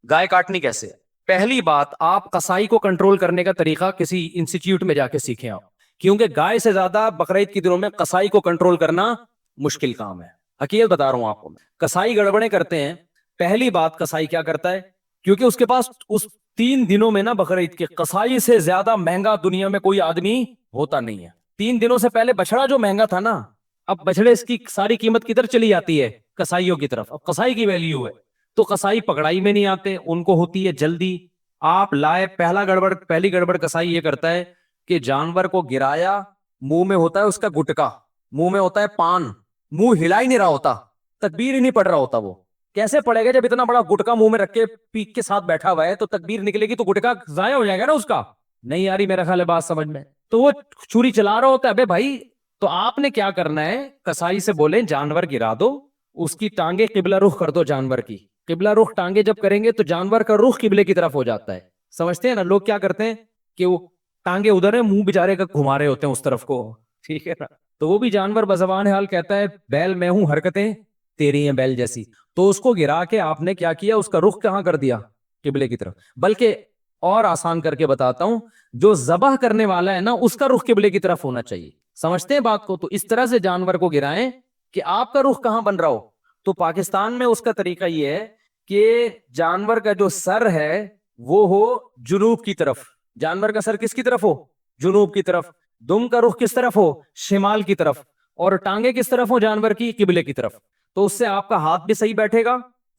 گائے کاٹنی کیسے ہے؟ پہلی بات، آپ قصائی کو کنٹرول کرنے کا طریقہ کسی انسٹیٹیوٹ میں جا کے سیکھیں آپ، کیونکہ گائے سے زیادہ بقرعید کے دنوں میں قصائی کو کنٹرول کرنا مشکل کام ہے. حقیقت بتا رہا ہوں آپ کو. قصائی گڑبڑیں کرتے ہیں. پہلی بات، قصائی کیا کرتا ہے، کیونکہ اس کے پاس اس 3 دنوں میں نا بقرعید کے، قصائی سے زیادہ مہنگا دنیا میں کوئی آدمی ہوتا نہیں ہے. 3 دنوں سے پہلے بچڑا جو مہنگا تھا نا، اب بچڑے اس کی ساری قیمت کدھر چلی جاتی ہے؟ قصائیوں کی طرف. اب قصائی کی ویلیو ہے. تو قصائی پکڑائی میں نہیں آتے، ان کو ہوتی ہے جلدی. آپ لائے، پہلی گڑبڑ قصائی یہ کرتا ہے کہ جانور کو گرایا، منہ میں ہوتا ہے اس کا گٹکا، منہ میں ہوتا ہے پان، منہ ہلا ہی نہیں رہا ہوتا، تکبیر ہی نہیں پڑھ رہا ہوتا. وہ کیسے پڑے گا جب اتنا بڑا گٹکا منہ میں رکھ کے پیک کے ساتھ بیٹھا ہوا ہے؟ تو تکبیر نکلے گی تو گٹکا ضائع ہو جائے گا نا اس کا. نہیں آ رہی میرا خیال ہے بات سمجھ میں؟ تو وہ چھری چلا رہا ہوتا ہے. ابے بھائی، تو آپ نے کیا کرنا ہے، قصائی سے بولیں جانور گرا دو، اس کی ٹانگیں قبلہ رخ کر دو. جانور کی قبلہ رخ ٹانگیں جب کریں گے تو جانور کا رخ قبلے کی طرف ہو جاتا ہے. سمجھتے ہیں نا؟ لوگ کیا کرتے ہیں کہ وہ ٹانگیں ادھر ہے، منہ بیچارے کا گھما رہے ہوتے ہیں اس طرف کو. ٹھیک ہے نا؟ تو وہ بھی جانور بزبان حال کہتا ہے بیل میں ہوں، حرکتیں تیری ہیں بیل جیسی. تو اس کو گرا کے آپ نے کیا کیا، اس کا رخ کہاں کر دیا؟ قبلے کی طرف. بلکہ اور آسان کر کے بتاتا ہوں، جو ذبح کرنے والا ہے نا، اس کا رخ قبلے کی طرف ہونا چاہیے. سمجھتے ہیں بات کو؟ تو اس طرح سے جانور کو گرائیں کہ آپ کا رخ کہاں بن رہا ہو. تو پاکستان میں اس کا طریقہ یہ ہے کہ جانور کا جو سر ہے وہ ہو جنوب کی طرف. جانور کا سر کس کی طرف ہو؟ جنوب کی طرف. دم کا رخ کس طرف ہو؟ شمال کی طرف. اور ٹانگیں کس طرف ہو جانور کی؟ قبلے کی طرف. تو اس سے آپ کا ہاتھ بھی صحیح بیٹھے گا،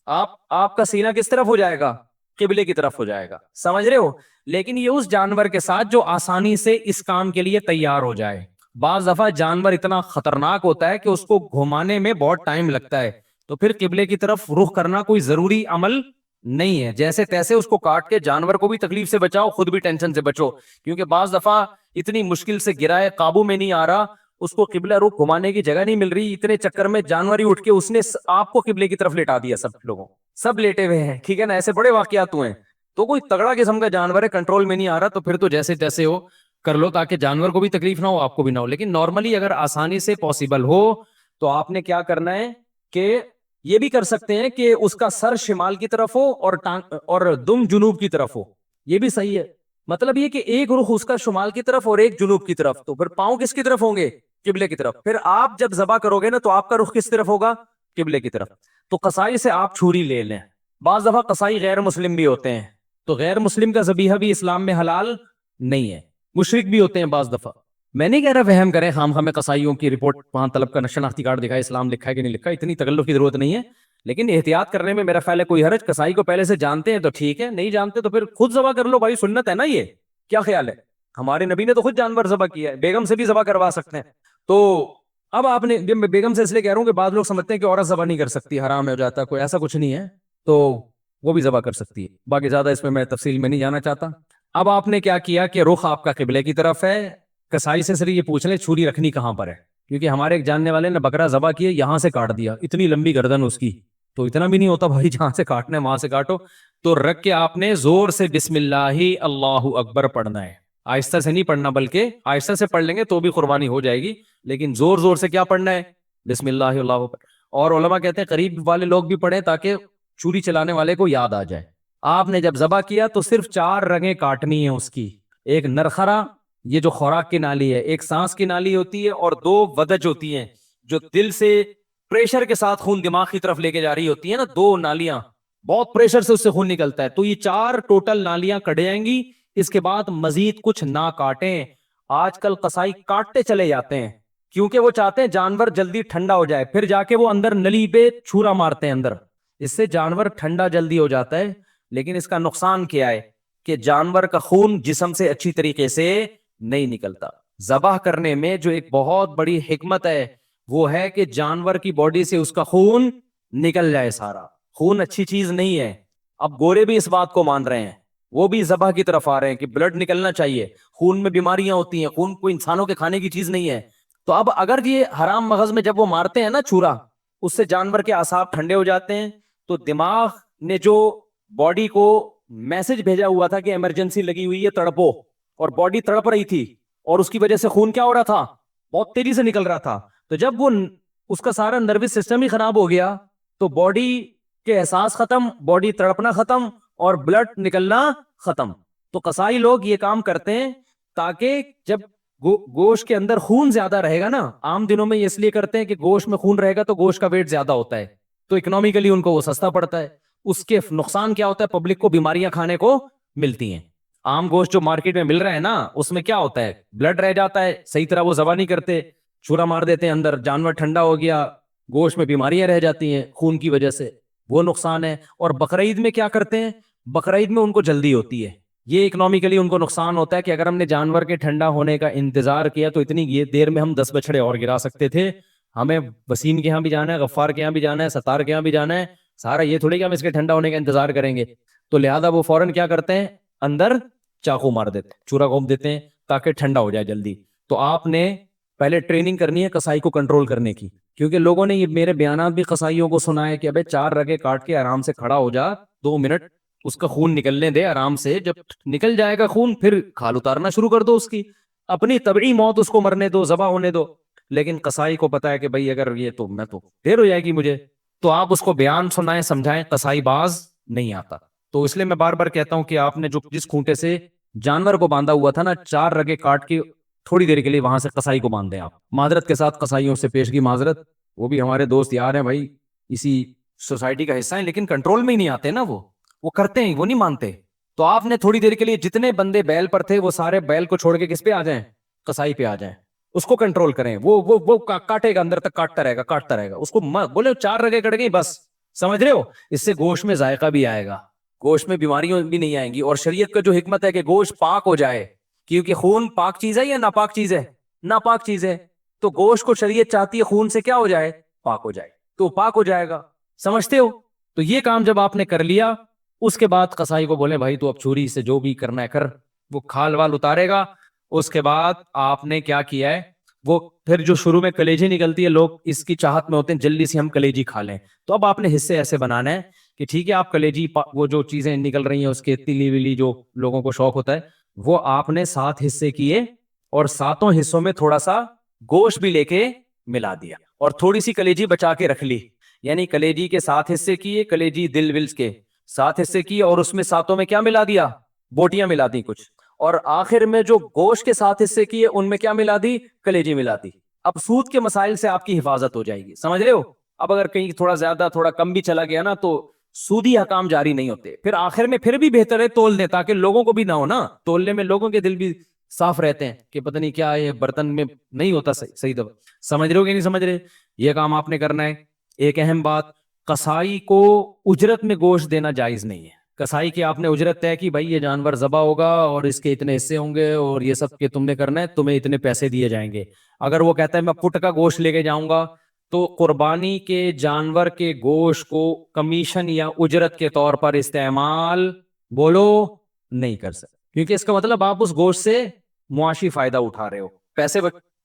آپ کا سینہ کس طرف ہو جائے گا؟ قبلے کی طرف ہو جائے گا. سمجھ رہے ہو؟ لیکن یہ اس جانور کے ساتھ جو آسانی سے اس کام کے لیے تیار ہو جائے. بعض دفعہ جانور اتنا خطرناک ہوتا ہے کہ اس کو گھمانے میں بہت ٹائم لگتا ہے، تو پھر قبلے کی طرف رخ کرنا کوئی ضروری عمل نہیں ہے. جیسے تیسے اس کو کاٹ کے جانور کو بھی تکلیف سے بچاؤ، خود بھی ٹینشن سے بچو. کیونکہ بعض دفعہ اتنی مشکل سے گرائے، قابو میں نہیں آ رہا، اس کو قبلہ رخ گھمانے کی جگہ نہیں مل رہی، اتنے چکر میں جانور ہی اٹھ کے اس نے آپ کو قبلے کی طرف لٹا دیا. سب لوگوں سب لیٹے ہوئے ہیں، ٹھیک ہے نا؟ ایسے بڑے واقعات ہوئے ہیں. تو کوئی تگڑا قسم کا جانور ہے، کنٹرول میں نہیں آ رہا، تو پھر تو جیسے تیسے ہو کر لو، تاکہ جانور کو بھی تکلیف نہ ہو، آپ کو بھی نہ ہو. لیکن نارملی اگر آسانی سے پاسبل ہو تو آپ نے کیا کرنا ہے کہ یہ بھی کر سکتے ہیں کہ اس کا سر شمال کی طرف ہو اور دم جنوب کی طرف ہو. یہ بھی صحیح ہے. مطلب یہ کہ ایک رخ اس کا شمال کی طرف اور ایک جنوب کی طرف. تو پھر پاؤں کس کی طرف ہوں گے؟ قبلے کی طرف. پھر آپ جب ذبح کرو گے نا تو آپ کا رخ کس طرف ہوگا؟ قبلے کی طرف. تو قصائی سے آپ چھری لے لیں. بعض دفعہ قصائی غیر مسلم بھی ہوتے ہیں، تو غیر مسلم کا ذبیحہ بھی اسلام میں حلال نہیں ہے. مشرک بھی ہوتے ہیں بعض دفعہ. میں نہیں کہہ رہا وہم کریں خام خواہ میں قصائیوں کی رپورٹ وہاں طلب کا شناختی کارڈ دکھائے، اسلام لکھا ہے کہ نہیں لکھا، اتنی تکلف کی ضرورت نہیں ہے. لیکن احتیاط کرنے میں میرا خیال ہے کوئی حرج. قصائی کو پہلے سے جانتے ہیں تو ٹھیک ہے، نہیں جانتے تو پھر خود ذبح کر لو بھائی، سنت ہے نا یہ. کیا خیال ہے؟ ہمارے نبی نے تو خود جانور ذبح کیا ہے، بیگم سے بھی ذبح کروا سکتے ہیں. تو اب آپ نے، بیگم سے اس لیے کہہ رہا ہوں کہ بعض لوگ سمجھتے ہیں کہ عورت ذبح نہیں کر سکتی، حرام ہو جاتا ہے، کوئی ایسا کچھ نہیں ہے. تو وہ بھی ذبح کر سکتی ہے. باقی زیادہ اس میں تفصیل میں نہیں جانا چاہتا. اب آپ نے کیا کیا کہ رخ آپ کا قبلے کی طرف ہے. قصائی سے صرف یہ پوچھ لیں چھری رکھنی کہاں پر ہے، کیونکہ ہمارے ایک جاننے والے نے بکرا ذبح کیا، یہاں سے کاٹ دیا، اتنی لمبی گردن اس کی. تو اتنا بھی نہیں ہوتا بھائی، جہاں سے کاٹنا ہے وہاں سے کاٹو. تو رکھ کے آپ نے زور سے بسم اللہ اللہ اکبر پڑھنا ہے. آہستہ سے نہیں پڑھنا، بلکہ آہستہ سے پڑھ لیں گے تو بھی قربانی ہو جائے گی، لیکن زور زور سے کیا پڑھنا ہے؟ بسم اللہ اللہ اکبر. اور علماء کہتے ہیں قریب والے لوگ بھی پڑھیں تاکہ چوری چلانے والے کو یاد آ جائے. آپ نے جب ذبح کیا تو صرف 4 رگیں کاٹنی ہیں اس کی. ایک نرخرا، یہ جو خوراک کی نالی ہے، ایک سانس کی نالی ہوتی ہے، اور 2 ودج ہوتی ہیں جو دل سے پریشر کے ساتھ خون دماغ کی طرف لے کے جا رہی ہوتی ہے نا. 2 نالیاں بہت پریشر سے اس سے خون نکلتا ہے. تو یہ 4 ٹوٹل نالیاں کٹ جائیں گی. اس کے بعد مزید کچھ نہ کاٹیں. آج کل قصائی کاٹتے چلے جاتے ہیں کیونکہ وہ چاہتے ہیں جانور جلدی ٹھنڈا ہو جائے، پھر جا کے وہ اندر نلی پہ چھورا مارتے ہیں اندر. اس سے جانور ٹھنڈا جلدی ہو جاتا ہے. لیکن اس کا نقصان کیا ہے کہ جانور کا خون جسم سے اچھی طریقے سے نہیں نکلتا. ذبح کرنے میں جو ایک بہت بڑی حکمت ہے وہ ہے کہ جانور کی باڈی سے اس کا خون نکل جائے سارا. خون اچھی چیز نہیں ہے. اب گورے بھی اس بات کو مان رہے ہیں، وہ بھی ذبح کی طرف آ رہے ہیں کہ بلڈ نکلنا چاہیے، خون میں بیماریاں ہوتی ہیں، خون کوئی انسانوں کے کھانے کی چیز نہیں ہے. تو اب اگر یہ حرام مغز میں جب وہ مارتے ہیں نا چھورا، اس سے جانور کے اعصاب ٹھنڈے ہو جاتے ہیں. تو دماغ نے جو باڈی کو میسج بھیجا ہوا تھا کہ ایمرجنسی لگی ہوئی ہے، تڑپو، اور باڈی تڑپ رہی تھی، اور اس کی وجہ سے خون کیا ہو رہا تھا؟ بہت تیزی سے نکل رہا تھا. تو جب وہ اس کا سارا نروس سسٹم ہی خراب ہو گیا تو باڈی کے احساس ختم، باڈی تڑپنا ختم، اور بلڈ نکلنا ختم. تو قصائی لوگ یہ کام کرتے ہیں تاکہ جب گوشت کے اندر خون زیادہ رہے گا نا, عام دنوں میں اس لیے کرتے ہیں کہ گوشت میں خون رہے گا تو گوشت کا ویٹ زیادہ ہوتا ہے, تو اکنامیکلی ان کو وہ سستا پڑتا ہے. اس کے نقصان کیا ہوتا ہے, پبلک کو بیماریاں کھانے کو ملتی ہیں. عام گوشت جو مارکیٹ میں مل رہا ہے نا, اس میں کیا ہوتا ہے, بلڈ رہ جاتا ہے, صحیح طرح وہ ذبح نہیں کرتے, چورا مار دیتے ہیں اندر, جانور ٹھنڈا ہو گیا, گوشت میں بیماریاں رہ جاتی ہیں خون کی وجہ سے, وہ نقصان ہے. اور بقرعید میں کیا کرتے ہیں, بقرعید میں ان کو جلدی ہوتی ہے, یہ اکنامیکلی ان کو نقصان ہوتا ہے کہ اگر ہم نے جانور کے ٹھنڈا ہونے کا انتظار کیا تو اتنی یہ دیر میں ہم 10 بچڑے اور گرا سکتے تھے. ہمیں وسیم کے یہاں بھی جانا ہے, غفار کے یہاں بھی جانا ہے, ستار کے یہاں بھی جانا ہے, سارا یہ تھوڑی کہ ہم اس کے ٹھنڈا ہونے کا انتظار کریں گے. تو لہذا وہ فوراً کیا کرتے ہیں, اندر چاقو مار دیتے, چورا گھونپ دیتے ہیں تاکہ ٹھنڈا ہو جائے جلدی. تو آپ نے پہلے ٹریننگ کرنی ہے قصائی کو کنٹرول کرنے کی, کیونکہ لوگوں نے یہ میرے بیانات بھی قصائیوں کو سنا ہے کہ ابے 4 رگے کاٹ کے آرام سے کھڑا ہو جا, 2 منٹ اس کا خون نکلنے دے آرام سے, جب نکل جائے گا خون پھر کھال اتارنا شروع کر دو, اس کی اپنی طبعی موت اس کو مرنے دو, ذبح ہونے دو. لیکن قصائی کو پتا ہے کہ بھائی اگر یہ تو میں تو دیر ہو جائے گی مجھے, تو آپ اس کو بیان سنائیں, سمجھائیں, قصائی باز نہیں آتا. تو اس لیے میں بار بار کہتا ہوں کہ آپ نے جو جس کھونٹے سے جانور کو باندھا ہوا تھا نا, 4 رگے کاٹ کے تھوڑی دیر کے لیے وہاں سے قصائی کو باندھ دیں آپ. معذرت کے ساتھ قصائیوں سے پیشگی معذرت, وہ بھی ہمارے دوست یار ہیں بھائی, اسی سوسائٹی کا حصہ ہیں, لیکن کنٹرول میں ہی نہیں آتے نا, وہ کرتے ہیں, وہ نہیں مانتے. تو آپ نے تھوڑی دیر کے لیے جتنے بندے بیل پر تھے وہ سارے بیل کو چھوڑ کے کس پہ آ جائیں, قصائی پہ آ جائیں, اس کو کنٹرول کریں. وہ کاٹے گا, اندر تک کاٹتا رہے گا, اس کو بولے 4 رگے کٹ گئی بس, سمجھ رہے ہو, اس سے گوشت میں ذائقہ بھی آئے گا, گوشت میں بیماریاں بھی نہیں آئیں گی. اور شریعت کا جو حکمت ہے کہ گوشت پاک ہو جائے, کیونکہ خون پاک چیز ہے یا ناپاک چیز ہے, ناپاک چیز ہے, تو گوشت کو شریعت چاہتی ہے خون سے کیا ہو جائے, پاک ہو جائے, تو پاک ہو جائے گا. سمجھتے ہو؟ تو یہ کام جب آپ نے کر لیا, اس کے بعد قصائی کو بولے بھائی تو اب چھری سے جو بھی کرنا ہے کر, وہ کھال وال اتارے گا. اس کے بعد آپ نے کیا کیا ہے, وہ پھر جو شروع میں کلیجی نکلتی ہے, لوگ اس کی چاہت میں ہوتے ہیں جلدی سے ہم کلیجی کھا لیں. تو اب آپ نے حصے ایسے بنانا ہے کہ ٹھیک ہے آپ کلیجی, وہ جو چیزیں نکل رہی ہیں اس کے تیلی ویلی جو لوگوں کو شوق ہوتا ہے, وہ آپ نے 7 حصے کیے, اور 7 حصوں میں تھوڑا سا گوشت بھی لے کے ملا دیا, اور تھوڑی سی کلیجی بچا کے رکھ لی. یعنی کلیجی کے 7 حصے کیے, کلیجی دل ولز کے 7 حصے کیے, اور اس میں 7 میں کیا ملا دیا, بوٹیاں ملا دی کچھ, اور آخر میں جو گوشت کے 7 حصے کیے ان میں کیا ملا دی, کلیجی ملا دی. اب سود کے مسائل سے آپ کی حفاظت ہو جائے گی, سمجھ رہے ہو. اب اگر کہیں تھوڑا زیادہ تھوڑا کم بھی چلا گیا نا, تو سودی حکام جاری نہیں ہوتے. پھر آخر میں پھر بھی بہتر ہے تول دیں, تاکہ لوگوں کو بھی نہ ہو نا, تولنے میں لوگوں کے دل بھی صاف رہتے ہیں کہ پتہ نہیں کیا یہ برتن میں نہیں ہوتا صحیح دفعہ. سمجھ رہے ہو کہ نہیں سمجھ رہے, یہ کام آپ نے کرنا ہے. ایک اہم بات, قصائی کو اجرت میں گوشت دینا جائز نہیں ہے. قصائی کی آپ نے اجرت طے کی, بھائی یہ جانور ذبح ہوگا اور اس کے اتنے حصے ہوں گے اور یہ سب کے تم نے کرنا ہے, تمہیں اتنے پیسے دیے جائیں گے. اگر وہ کہتا ہے میں پٹ کا گوشت لے کے جاؤں گا, تو قربانی کے جانور کے گوشت کو کمیشن یا اجرت کے طور پر استعمال بولو نہیں کر سکتے, کیونکہ اس کا مطلب آپ اس گوشت سے معاشی فائدہ اٹھا رہے ہو, پیسے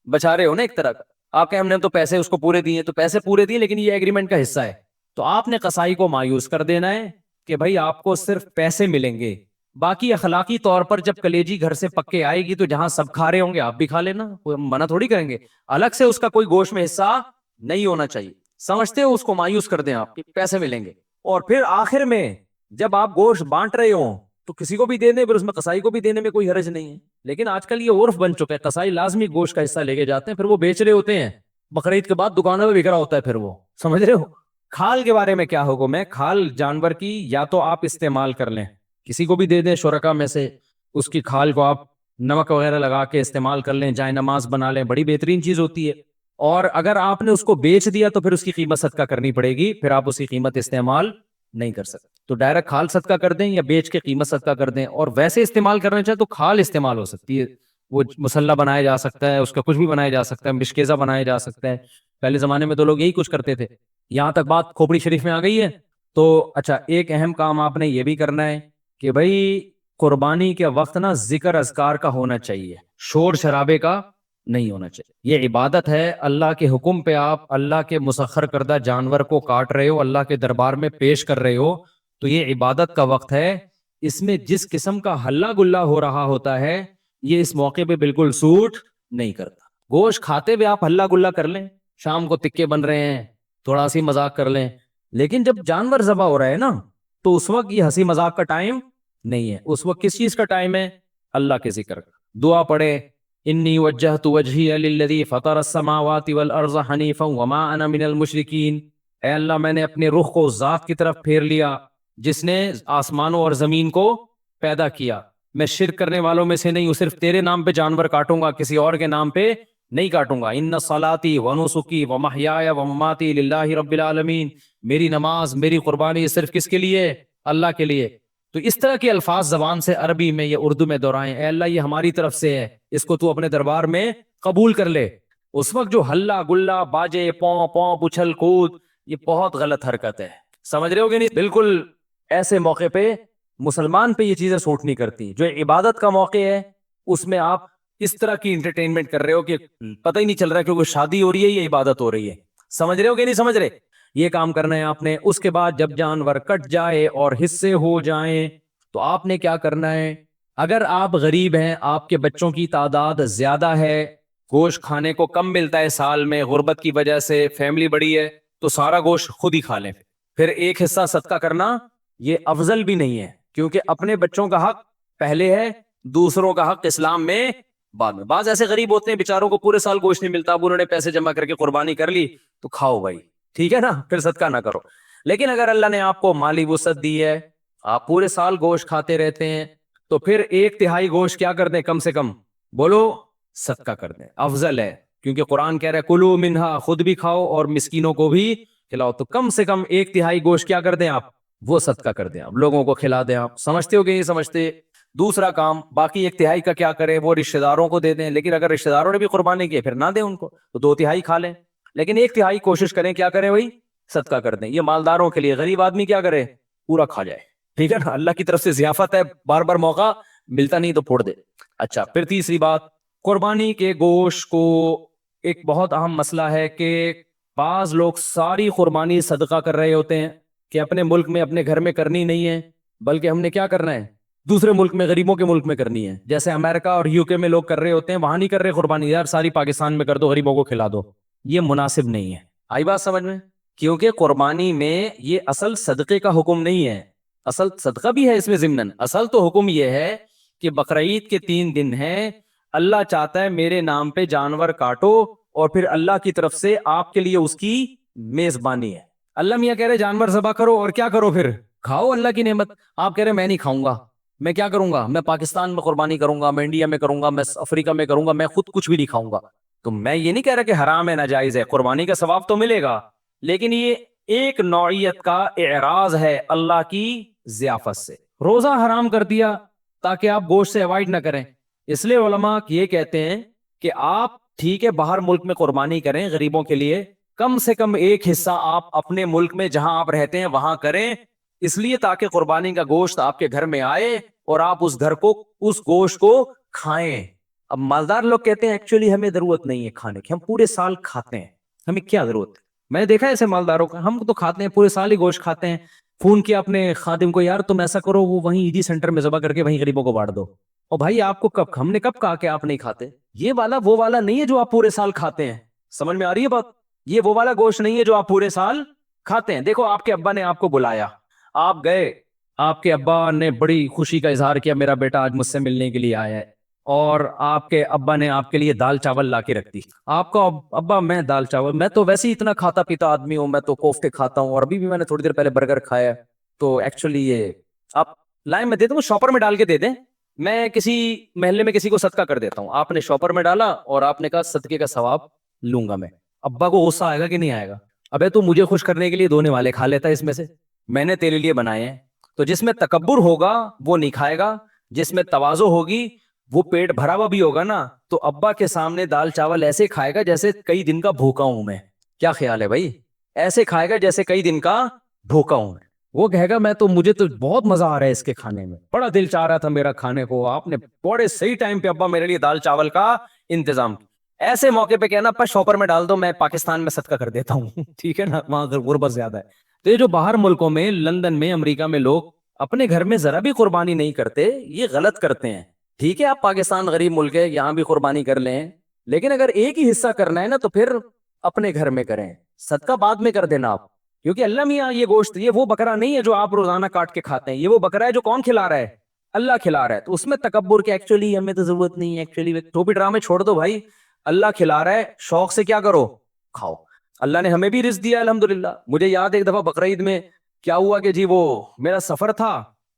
بچا رہے ہو نا ایک طرح کا. آپ کہ ہم نے تو پیسے اس کو پورے دیے, تو پیسے پورے دیے لیکن یہ ایگریمنٹ کا حصہ ہے. تو آپ نے قصائی کو مایوس کر دینا ہے کہ بھائی آپ کو صرف پیسے ملیں گے, باقی اخلاقی طور پر جب کلیجی گھر سے پکے آئے گی تو جہاں سب کھا رہے ہوں گے آپ بھی کھا لینا, کوئی منع تھوڑی کریں گے. الگ سے اس کا کوئی گوشت میں حصہ نہیں ہونا چاہیے, سمجھتے ہو, اس کو مایوس کر دیں آپ, پیسے ملیں گے. اور پھر آخر میں جب آپ گوشت بانٹ رہے ہوں تو کسی کو بھی دینے, پھر اس میں قصائی کو بھی دینے میں کوئی حرج نہیں ہے. لیکن آج کل یہ عرف بن چکا ہے, قصائی لازمی گوشت کا حصہ لے کے جاتے ہیں, پھر وہ بیچ رہے ہوتے ہیں, بقرعید کے بعد دکانوں میں بک رہا ہوتا ہے, پھر وہ, سمجھ رہے ہو. کھال کے بارے میں کیا حکم ہے, کھال جانور کی یا تو آپ استعمال کر لیں, کسی کو بھی دے دیں شرکا میں سے, اس کی کھال کو آپ نمک وغیرہ لگا کے استعمال کر لیں, جائے نماز بنا لیں, بڑی بہترین چیز ہوتی ہے. اور اگر آپ نے اس کو بیچ دیا تو پھر اس کی قیمت صدقہ کرنی پڑے گی, پھر آپ اس کی قیمت استعمال نہیں کر سکتے. تو ڈائریکٹ کھال صدقہ کر دیں یا بیچ کے قیمت صدقہ کر دیں. اور ویسے استعمال کرنا چاہے تو کھال استعمال ہو سکتی ہے, وہ مسلح بنایا جا سکتا ہے, اس کا کچھ بھی بنایا جا سکتا ہے, مشکیزہ بنایا جا سکتا ہے. پہلے زمانے میں تو لوگ یہی کچھ کرتے تھے. یہاں تک بات کھوپڑی شریف میں آ گئی ہے. تو اچھا, ایک اہم کام آپ نے یہ بھی کرنا ہے کہ بھائی قربانی کے وقت نا ذکر اذکار کا ہونا چاہیے, شور شرابے کا نہیں ہونا چاہیے. یہ عبادت ہے, اللہ کے حکم پہ آپ اللہ کے مسخر کردہ جانور کو کاٹ رہے ہو, اللہ کے دربار میں پیش کر رہے ہو, تو یہ عبادت کا وقت ہے. اس میں جس قسم کا ہلہ گلہ ہو رہا ہوتا ہے یہ اس موقع پہ بالکل سوٹ نہیں کرتا. گوشت کھاتے ہوئے آپ ہلہ گلہ کر لیں, شام کو تکے بن رہے ہیں, تھوڑا سی مذاق کر لیں, لیکن جب جانور ذبح ہو رہا ہے نا تو اس وقت یہ ہنسی مذاق کا ٹائم نہیں ہے. اس وقت کس چیز کا ٹائم ہے؟ اللہ کے ذکر کا. دعا پڑھے انی وجہت وجہی للذی فطر السماوات والارض حنیفا وما انا من المشرکین. اے اللہ میں نے اپنے رخ کو اس ذات کی طرف پھیر لیا جس نے آسمانوں اور زمین کو پیدا کیا. میں شرک کرنے والوں میں سے نہیں ہوں. صرف تیرے نام پہ جانور کاٹوں گا, کسی اور کے نام پہ نہیں کاٹوں گا. ان صلاتی و نسکی و محیایا و مماتی للہ رب العالمین. میری نماز میری قربانی صرف کس کے لیے؟ اللہ کے لیے. تو اس طرح کے الفاظ زبان سے عربی میں یا اردو میں دہرائیں. اے اللہ یہ ہماری طرف سے ہے, اس کو تو اپنے دربار میں قبول کر لے. اس وقت جو ہلا گلا باجے پوں پوں پچھل کود, یہ بہت غلط حرکت ہے. سمجھ رہے ہو کہ نہیں؟ بالکل ایسے موقع پہ مسلمان پہ یہ چیزیں سوٹ نہیں کرتی. جو عبادت کا موقع ہے اس میں آپ اس طرح کی انٹرٹینمنٹ کر رہے ہو کہ پتہ ہی نہیں چل رہا کہ کوئی شادی ہو رہی ہے یا عبادت ہو رہی ہے. سمجھ رہے ہو کہ نہیں سمجھ رہے؟ یہ کام کرنا ہے آپ نے. اس کے بعد جب جانور کٹ جائے اور حصے ہو جائیں تو آپ نے کیا کرنا ہے؟ اگر آپ غریب ہیں, آپ کے بچوں کی تعداد زیادہ ہے, گوشت کھانے کو کم ملتا ہے سال میں غربت کی وجہ سے, فیملی بڑی ہے, تو سارا گوشت خود ہی کھا لیں. پھر ایک حصہ صدقہ کرنا یہ افضل بھی نہیں ہے, کیونکہ اپنے بچوں کا حق پہلے ہے, دوسروں کا حق اسلام میں بعد میں. بعض ایسے غریب ہوتے ہیں بیچاروں کو پورے سال گوشت نہیں ملتا, اب انہوں نے پیسے جمع کر کے قربانی کر لی تو کھاؤ بھائی, ٹھیک ہے نا, پھر صدقہ نہ کرو. لیکن اگر اللہ نے آپ کو مالی وسعت دی ہے, آپ پورے سال گوشت کھاتے رہتے ہیں, تو پھر 1/3 گوشت کیا کر دیں؟ کم سے کم بولو صدقہ کر دیں, افضل ہے. کیونکہ قرآن کہہ رہا ہے کلو منہا, خود بھی کھاؤ اور مسکینوں کو بھی کھلاؤ. تو کم سے کم 1/3 گوشت کیا کر دیں آپ؟ وہ صدقہ کر دیں, آپ لوگوں کو کھلا دیں. آپ سمجھتے ہو کہ نہیں سمجھتے؟ دوسرا کام, باقی 1/3 کا کیا کریں؟ وہ رشتہ داروں کو دے دیں. لیکن اگر رشتہ داروں نے بھی قربانی کی پھر نہ دیں ان کو, تو 2/3 کھا لیں. لیکن 1/3 کوشش کریں کیا کریں بھائی؟ صدقہ کر دیں. یہ مالداروں کے لیے. غریب آدمی کیا کرے؟ پورا کھا جائے, ٹھیک ہے نا, اللہ کی طرف سے ضیافت ہے, بار بار موقع ملتا نہیں تو پھوڑ دے. اچھا, پھر تیسری بات, قربانی کے گوشت کو ایک بہت اہم مسئلہ ہے کہ بعض لوگ ساری قربانی صدقہ کر رہے ہوتے ہیں کہ اپنے ملک میں اپنے گھر میں کرنی نہیں ہے, بلکہ ہم نے کیا کرنا ہے؟ دوسرے ملک میں, غریبوں کے ملک میں کرنی ہے. جیسے امریکہ اور UK میں لوگ کر رہے ہوتے ہیں, وہاں نہیں کر رہے قربانی, یار ساری پاکستان میں کر دو, غریبوں کو کھلا دو. یہ مناسب نہیں ہے. آئی بات سمجھ میں؟ کیونکہ قربانی میں یہ اصل صدقے کا حکم نہیں ہے. اصل صدقہ بھی ہے اس میں ضمناً, اصل تو حکم یہ ہے کہ بقرعید کے 3 دن ہیں, اللہ چاہتا ہے میرے نام پہ جانور کاٹو, اور پھر اللہ کی طرف سے آپ کے لیے اس کی میزبانی ہے. اللہ میاں کہہ رہے جانور ذبح کرو اور کیا کرو؟ پھر کھاؤ اللہ کی نعمت. آپ کہہ رہے میں نہیں کھاؤں گا, میں کیا کروں گا؟ میں پاکستان میں قربانی کروں گا, میں انڈیا میں کروں گا, میں افریقہ میں کروں گا, میں خود کچھ بھی نہیں کھاؤں گا. تو میں یہ نہیں کہہ رہا کہ حرام ہے, ناجائز ہے, قربانی کا ثواب تو ملے گا, لیکن یہ ایک نوعیت کا اعراض ہے اللہ کی ضیافت سے. روزہ حرام کر دیا تاکہ آپ گوشت سے اوائڈ نہ کریں. اس لیے علماء یہ کہتے ہیں کہ آپ ٹھیک ہے باہر ملک میں قربانی کریں غریبوں کے لیے, کم سے کم ایک حصہ آپ اپنے ملک میں جہاں آپ رہتے ہیں وہاں کریں, اس لیے تاکہ قربانی کا گوشت آپ کے گھر میں آئے اور آپ اس گھر کو, اس گوشت کو کھائیں. اب مالدار لوگ کہتے ہیں ایکچولی ہمیں ضرورت نہیں ہے کھانے کی, ہم پورے سال کھاتے ہیں, ہمیں کیا ضرورت ہے؟ میں نے دیکھا ہے ایسے مالداروں کا, ہم تو کھاتے ہیں پورے سال ہی گوشت کھاتے ہیں. فون کیا اپنے خادم کو, یار تم ایسا کرو وہ وہیں عیدی سینٹر میں ذبح کر کے وہیں غریبوں کو بانٹ دو. اور بھائی آپ کو کب, ہم نے کب کہا کہ آپ نہیں کھاتے؟ یہ والا وہ والا نہیں ہے جو آپ پورے سال کھاتے ہیں. سمجھ میں آ رہی ہے بات؟ یہ وہ والا گوشت نہیں ہے جو آپ پورے سال کھاتے ہیں. دیکھو آپ کے ابا نے آپ کو بلایا, آپ گئے, آپ کے ابا نے بڑی خوشی کا اظہار کیا میرا بیٹا آج مجھ سے ملنے کے لیے آیا ہے, اور آپ کے ابا نے آپ کے لیے دال چاول لا کے رکھ دی. آپ کا ابا میں دال چاول, میں تو ویسے ہی اتنا کھاتا پیتا آدمی ہوں, میں تو کوفتے کھاتا ہوں, اور ابھی بھی میں نے تھوڑی دیر پہلے برگر کھایا, تو ایکچولی یہ آپ لائیں میں دے دوں, شاپر میں ڈال کے دے دیں, میں کسی محلے میں کسی کو صدقہ کر دیتا ہوں. آپ نے شاپر میں ڈالا اور آپ نے کہا صدقے کا ثواب لوں گا میں. ابا کو غصہ آئے گا کہ نہیں آئے گا؟ ابے تو مجھے خوش کرنے کے لیے دھونے والے کھا لیتا ہے اس میں سے, میں نے تیرے لیے بنائے ہیں. تو جس میں تکبر ہوگا وہ نہیں کھائے گا, جس میں تواضع ہوگی وہ پیٹ بھرا ہوا بھی ہوگا نا, تو ابا کے سامنے دال چاول ایسے کھائے گا جیسے کئی دن کا بھوکا ہوں میں. کیا خیال ہے بھائی؟ ایسے کھائے گا جیسے کئی دن کا بھوکا ہوں میں. وہ کہے گا میں تو, مجھے تو بہت مزہ آ رہا ہے اس کے کھانے میں, بڑا دل چاہ رہا تھا میرا کھانے کو, آپ نے بڑے صحیح ٹائم پہ ابا میرے لیے دال چاول کا انتظام. ایسے موقع پہ کہنا ابا شاپر میں ڈال دو, میں پاکستان میں صدقہ کر دیتا ہوں. ٹھیک ہے نا, وہاں غربت زیادہ ہے. تو یہ جو باہر ملکوں میں, لندن میں, امریکہ میں لوگ اپنے گھر میں ذرا بھی قربانی نہیں کرتے, یہ غلط کرتے ہیں. ٹھیک ہے آپ پاکستان غریب ملک ہے, یہاں بھی قربانی کر لیں, لیکن اگر ایک ہی حصہ کرنا ہے نا تو پھر اپنے گھر میں کریں, صدقہ بعد میں کر دینا آپ, کیونکہ اللہ میاں یہ گوشت یہ وہ بکرا نہیں ہے جو آپ روزانہ کاٹ کے کھاتے ہیں, یہ وہ بکرا ہے جو کون کھلا رہا ہے, اللہ کھلا رہا ہے. تو اس میں تکبر کہ ایکچولی ہمیں تو ضرورت نہیں ہے, ایکچولی ٹوپی ڈرامے چھوڑ دو بھائی, اللہ کھلا رہا ہے, شوق سے کیا کرو, کھاؤ. اللہ نے ہمیں بھی رزق دیا الحمدللہ. مجھے یاد ہے ایک دفعہ بقرعید میں کیا ہوا کہ جی وہ میرا سفر تھا,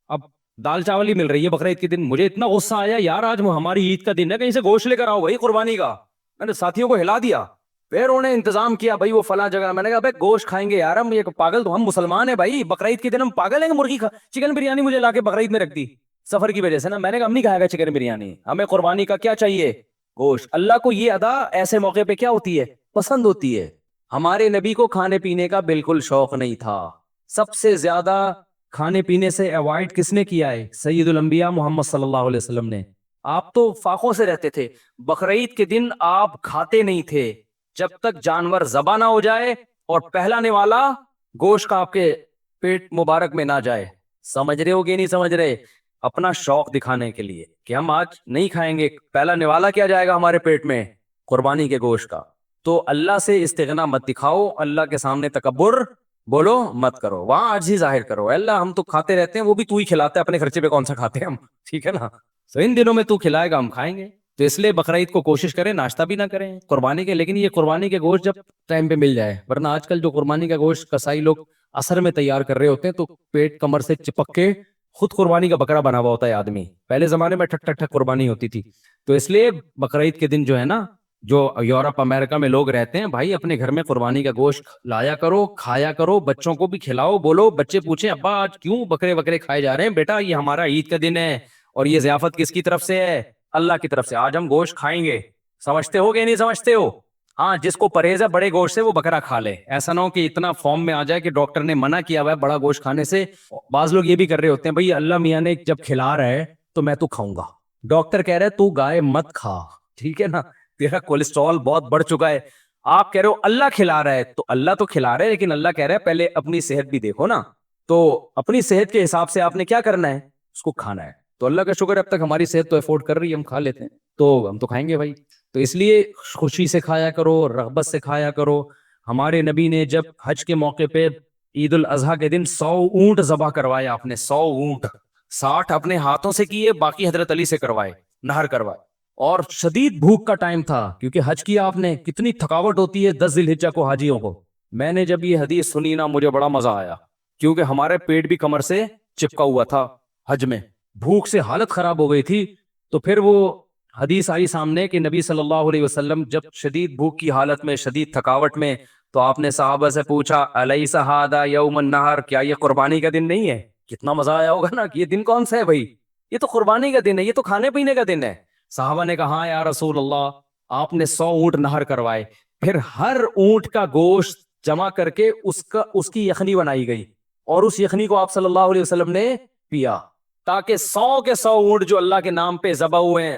اب دال چاول ہی مل رہی ہے بقرعید کے دن. مجھے اتنا غصہ آیا, یار آج ہماری عید کا دن ہے, کہیں سے گوشت لے کر آؤ بھائی قربانی کا. میں نے ساتھیوں کو ہلا دیا, پھر انہوں نے انتظام کیا بھائی وہ فلاں جگہ. میں نے کہا بھائی گوشت کھائیں گے یار, ہم یہ پاگل تو ہم مسلمان ہیں بھائی, بقرعید کے دن ہم پاگل ہیں کہ مرغی چکن بریانی مجھے لا کے بقرعید میں رکھ دی سفر کی وجہ سے نا. میں نے کہا ہم نہیں کھائے گا چکن بریانی, ہمیں قربانی کا کیا چاہیے, گوشت. اللہ کو یہ ادا ایسے موقع پہ کیا ہوتی ہے, پسند ہوتی ہے. ہمارے نبی کو کھانے پینے کا بالکل شوق نہیں تھا. سب سے زیادہ کھانے پینے سے ایوائڈ کس نے کیا ہے, سید الانبیاء محمد صلی اللہ علیہ وسلم نے. آپ تو فاقوں سے رہتے تھے, بقرعید کے دن آپ کھاتے نہیں تھے جب تک جانور ذبح نہ ہو جائے اور پہلا نوالا گوشت کا آپ کے پیٹ مبارک میں نہ جائے. سمجھ رہے ہو کہ نہیں سمجھ رہے, اپنا شوق دکھانے کے لیے کہ ہم آج نہیں کھائیں گے, پہلا نوالا کیا جائے گا ہمارے پیٹ میں, قربانی کے گوشت کا. تو اللہ سے استغنا مت دکھاؤ, اللہ کے سامنے تکبر بولو مت کرو, وہاں عاجزی ظاہر کرو, اللہ ہم تو کھاتے رہتے ہیں, وہ بھی تو ہی کھلاتا ہے, اپنے خرچے پہ کون سا کھاتے ہیں ہم, ٹھیک ہے نا. تو ان دنوں میں تو کھلائے گا ہم کھائیں گے. تو اس لیے بقرعید کو کوشش کریں ناشتہ بھی نہ کریں قربانی کے, لیکن یہ قربانی کے گوشت جب ٹائم پہ مل جائے, ورنہ آج کل جو قربانی کا گوشت کسائی لوگ اثر میں تیار کر رہے ہوتے ہیں تو پیٹ کمر سے چپک کے خود قربانی کا بکرا بنا ہوا ہوتا ہے آدمی. پہلے زمانے میں ٹھک ٹھک ٹھک قربانی ہوتی تھی. تو اس لیے بقرعید کے دن جو ہے نا, جو یورپ امریکہ میں لوگ رہتے ہیں, بھائی اپنے گھر میں قربانی کا گوشت لایا کرو, کھایا کرو, بچوں کو بھی کھلاؤ. بولو, بچے پوچھیں ابا آج کیوں بکرے وکرے کھائے جا رہے ہیں, بیٹا یہ ہمارا عید کا دن ہے اور یہ ضیافت کس کی طرف سے ہے, اللہ کی طرف سے, آج ہم گوشت کھائیں گے. سمجھتے ہو کہ نہیں سمجھتے ہو؟ ہاں, جس کو پرہیز ہے بڑے گوشت سے وہ بکرا کھا لے. ایسا نہ ہو کہ اتنا فارم میں آ جائے کہ ڈاکٹر نے منع کیا ہوا ہے بڑا گوشت کھانے سے. بعض لوگ یہ بھی کر رہے ہوتے ہیں, بھائی اللہ میاں نے جب کھلا رہا ہے تو میں تو کھاؤں گا, ڈاکٹر کہہ رہا ہے تو گائے مت کھا, ٹھیک ہے نا, تیرا کولیسٹرول بہت بڑھ چکا ہے. آپ کہہ رہے ہو اللہ کھلا رہا ہے, تو اللہ تو کھلا رہا ہے, لیکن اللہ کہہ رہا ہے پہلے اپنی صحت بھی دیکھو نا. تو اپنی صحت کے حساب سے آپ نے کیا کرنا ہے, اس کو کھانا ہے. تو اللہ کا شکر ہے اب تک ہماری صحت تو افورڈ کر رہی ہے, ہم کھا لیتے ہیں, تو ہم تو کھائیں گے بھائی. تو اس لیے خوشی سے کھایا کرو, رغبت سے کھایا کرو. ہمارے نبی نے جب حج کے موقع پہ عید الاضحیٰ کے دن 100 اونٹ ذبح کروائے, آپ نے 100 اونٹ, 60 اپنے ہاتھوں سے کیے, باقی حضرت علی سے کروائے, نہر کروائے. اور شدید بھوک کا ٹائم تھا کیونکہ حج کیا آپ نے, کتنی تھکاوٹ ہوتی ہے 10 ذی الحجہ کو حاجیوں کو. میں نے جب یہ حدیث سنی نا مجھے بڑا مزہ آیا, کیونکہ ہمارے پیٹ بھی کمر سے چپکا ہوا تھا حج میں, بھوک سے حالت خراب ہو گئی تھی. تو پھر وہ حدیث آئی سامنے کہ نبی صلی اللہ علیہ وسلم جب شدید بھوک کی حالت میں, شدید تھکاوٹ میں, تو آپ نے صحابہ سے پوچھا الیس ھذا یوم النحر, کیا یہ قربانی کا دن نہیں ہے؟ کتنا مزہ آیا ہوگا نا کہ یہ دن کون سا ہے بھائی, یہ تو قربانی کا دن ہے, یہ تو کھانے پینے کا دن ہے. صحابہ نے کہا یا رسول اللہ, آپ نے 100 اونٹ نہر کروائے, پھر ہر اونٹ کا گوشت جمع کر کے اس کی یخنی بنائی گئی, اور اس یخنی کو آپ صلی اللہ علیہ وسلم نے پیا, تاکہ 100 کے 100 اونٹ جو اللہ کے نام پہ ذبح ہوئے ہیں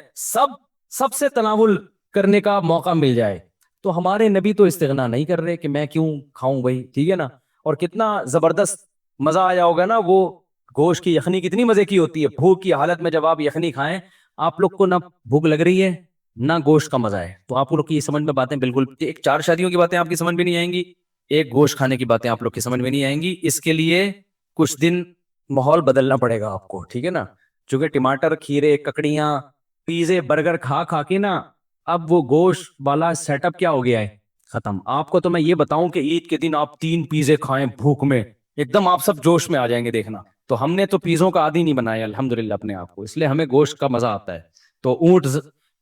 سب سے تناول کرنے کا موقع مل جائے. تو ہمارے نبی تو استغنا نہیں کر رہے کہ میں کیوں کھاؤں بھائی, ٹھیک ہے نا. اور کتنا زبردست مزہ آیا ہوگا نا, وہ گوشت کی یخنی کتنی مزے کی ہوتی ہے. بھوک کی حالت میں جب آپ یخنی کھائیں, آپ لوگ کو نہ بھوک لگ رہی ہے نہ گوشت کا مزہ ہے, تو آپ لوگ کی سمجھ میں باتیں بالکل, ایک 4 شادیوں کی باتیں آپ کی سمجھ میں نہیں آئیں گی, ایک گوشت کھانے کی باتیں آپ لوگ کی سمجھ میں نہیں آئیں گی. اس کے لیے کچھ دن ماحول بدلنا پڑے گا آپ کو, ٹھیک ہے نا. چونکہ ٹماٹر, کھیرے, ککڑیاں, پیزے, برگر کھا کھا کے نا اب وہ گوشت والا سیٹ اپ کیا ہو گیا ہے, ختم. آپ کو تو میں یہ بتاؤں کہ عید کے دن آپ 3 پیزے کھائیں بھوک میں, ایک دم آپ سب جوش میں آ جائیں گے, دیکھنا. تو ہم نے تو پیزوں کا عادی نہیں بنایا الحمدللہ اپنے آپ کو, اس لیے ہمیں گوشت کا مزہ آتا ہے. تو اونٹ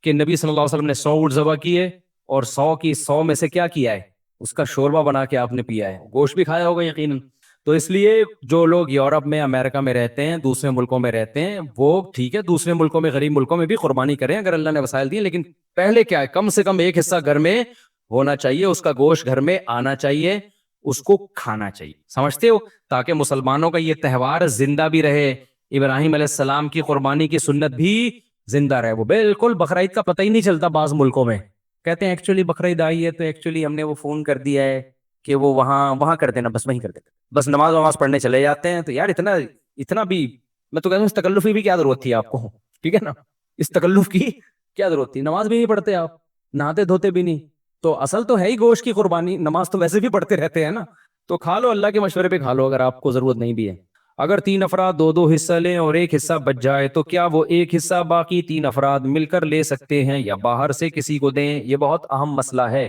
کے نبی صلی اللہ علیہ وسلم نے 100 اونٹ ذبح کیے, اور 100 کی 100 میں سے کیا کیا ہے, اس کا شوربہ بنا کے آپ نے پیا ہے, گوشت بھی کھایا ہوگا یقیناً. تو اس لیے جو لوگ یورپ میں, امریکہ میں رہتے ہیں, دوسرے ملکوں میں رہتے ہیں, وہ ٹھیک ہے دوسرے ملکوں میں, غریب ملکوں میں بھی قربانی کریں اگر اللہ نے وسائل دیے, لیکن پہلے کیا ہے, کم سے کم ایک حصہ گھر میں ہونا چاہیے, اس کا گوشت گھر میں آنا چاہیے, اس کو کھانا چاہیے. سمجھتے ہو, تاکہ مسلمانوں کا یہ تہوار زندہ بھی رہے, ابراہیم علیہ السلام کی قربانی کی سنت بھی زندہ رہے. وہ بالکل بقرعید کا پتہ ہی نہیں چلتا بعض ملکوں میں, کہتے ہیں ایکچولی بقرعید آئی ہے تو ایکچولی ہم نے وہ فون کر دیا ہے کہ وہ وہاں کر دینا, بس وہیں کر دینا, بس نماز پڑھنے چلے جاتے ہیں. تو یار اتنا بھی, میں تو کہتا ہوں اس تکلف کی بھی کیا ضرورت تھی آپ کو, ٹھیک ہے نا, اس تکلف کی کیا ضرورت تھی, نماز بھی نہیں پڑھتے آپ, نہاتے دھوتے بھی نہیں, تو اصل تو ہے ہی گوشت کی قربانی, نماز تو ویسے بھی پڑھتے رہتے ہیں نا. تو کھا لو, اللہ کے مشورے پہ کھا لو اگر آپ کو ضرورت نہیں بھی ہے. اگر 3 افراد 2 حصہ لیں اور ایک حصہ بچ جائے تو کیا وہ ایک حصہ باقی 3 افراد مل کر لے سکتے ہیں یا باہر سے کسی کو دیں؟ یہ بہت اہم مسئلہ ہے.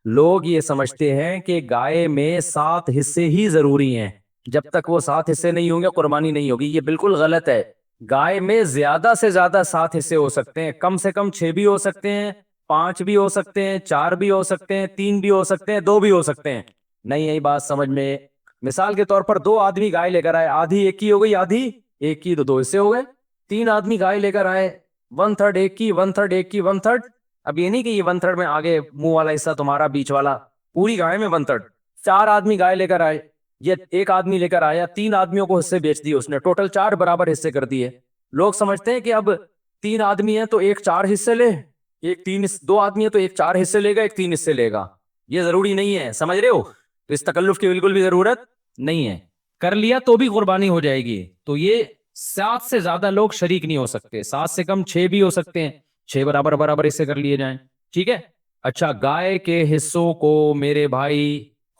لوگ یہ سمجھتے ہیں کہ گائے میں 7 حصے ہی ضروری ہیں, جب تک وہ 7 حصے نہیں ہوں گے قربانی نہیں ہوگی. یہ بالکل غلط ہے. گائے میں زیادہ سے زیادہ 7 حصے ہو سکتے ہیں, کم سے کم 6 بھی ہو سکتے ہیں, 5 بھی ہو سکتے ہیں, 4 بھی ہو سکتے ہیں, 3 بھی ہو سکتے ہیں, 2 بھی ہو سکتے ہیں. نہیں یہی بات سمجھ میں. مثال کے طور پر 2 آدمی گائے لے کر آئے, آدھی ایک کی ہو گئی, آدھی ایک کی, تو 2 حصے ہو گئے. 3 آدمی گائے لے کر آئے, 1/3 ایک کی, 1/3 ایک کی, 1/3. اب یہ نہیں کہ یہ 1/3 میں آگے منہ والا حصہ تمہارا, بیچ والا, پوری گائے میں 1/3. 4 آدمی گائے لے کر آئے, یہ ایک آدمی لے کر آیا, 3 آدمیوں کو حصے بیچ دیے اس نے, ٹوٹل 4 برابر حصے کر دیے. لوگ سمجھتے ہیں کہ اب 3 آدمی ہیں تو ایک 4 حصے لے, 2 آدمی ہیں تو ایک 4 حصے لے گا, ایک 3 حصے لے گا. یہ ضروری نہیں ہے, سمجھ رہے ہو؟ تو اس تکلف کی بالکل بھی ضرورت نہیں ہے. کر لیا تو بھی قربانی ہو جائے گی. تو یہ 7 سے زیادہ لوگ شریک نہیں ہو سکتے, 7 سے کم 6 بھی ہو سکتے ہیں, 6 برابر برابر حصے کر لیے جائیں. ٹھیک ہے. اچھا, گائے کے حصوں کو میرے بھائی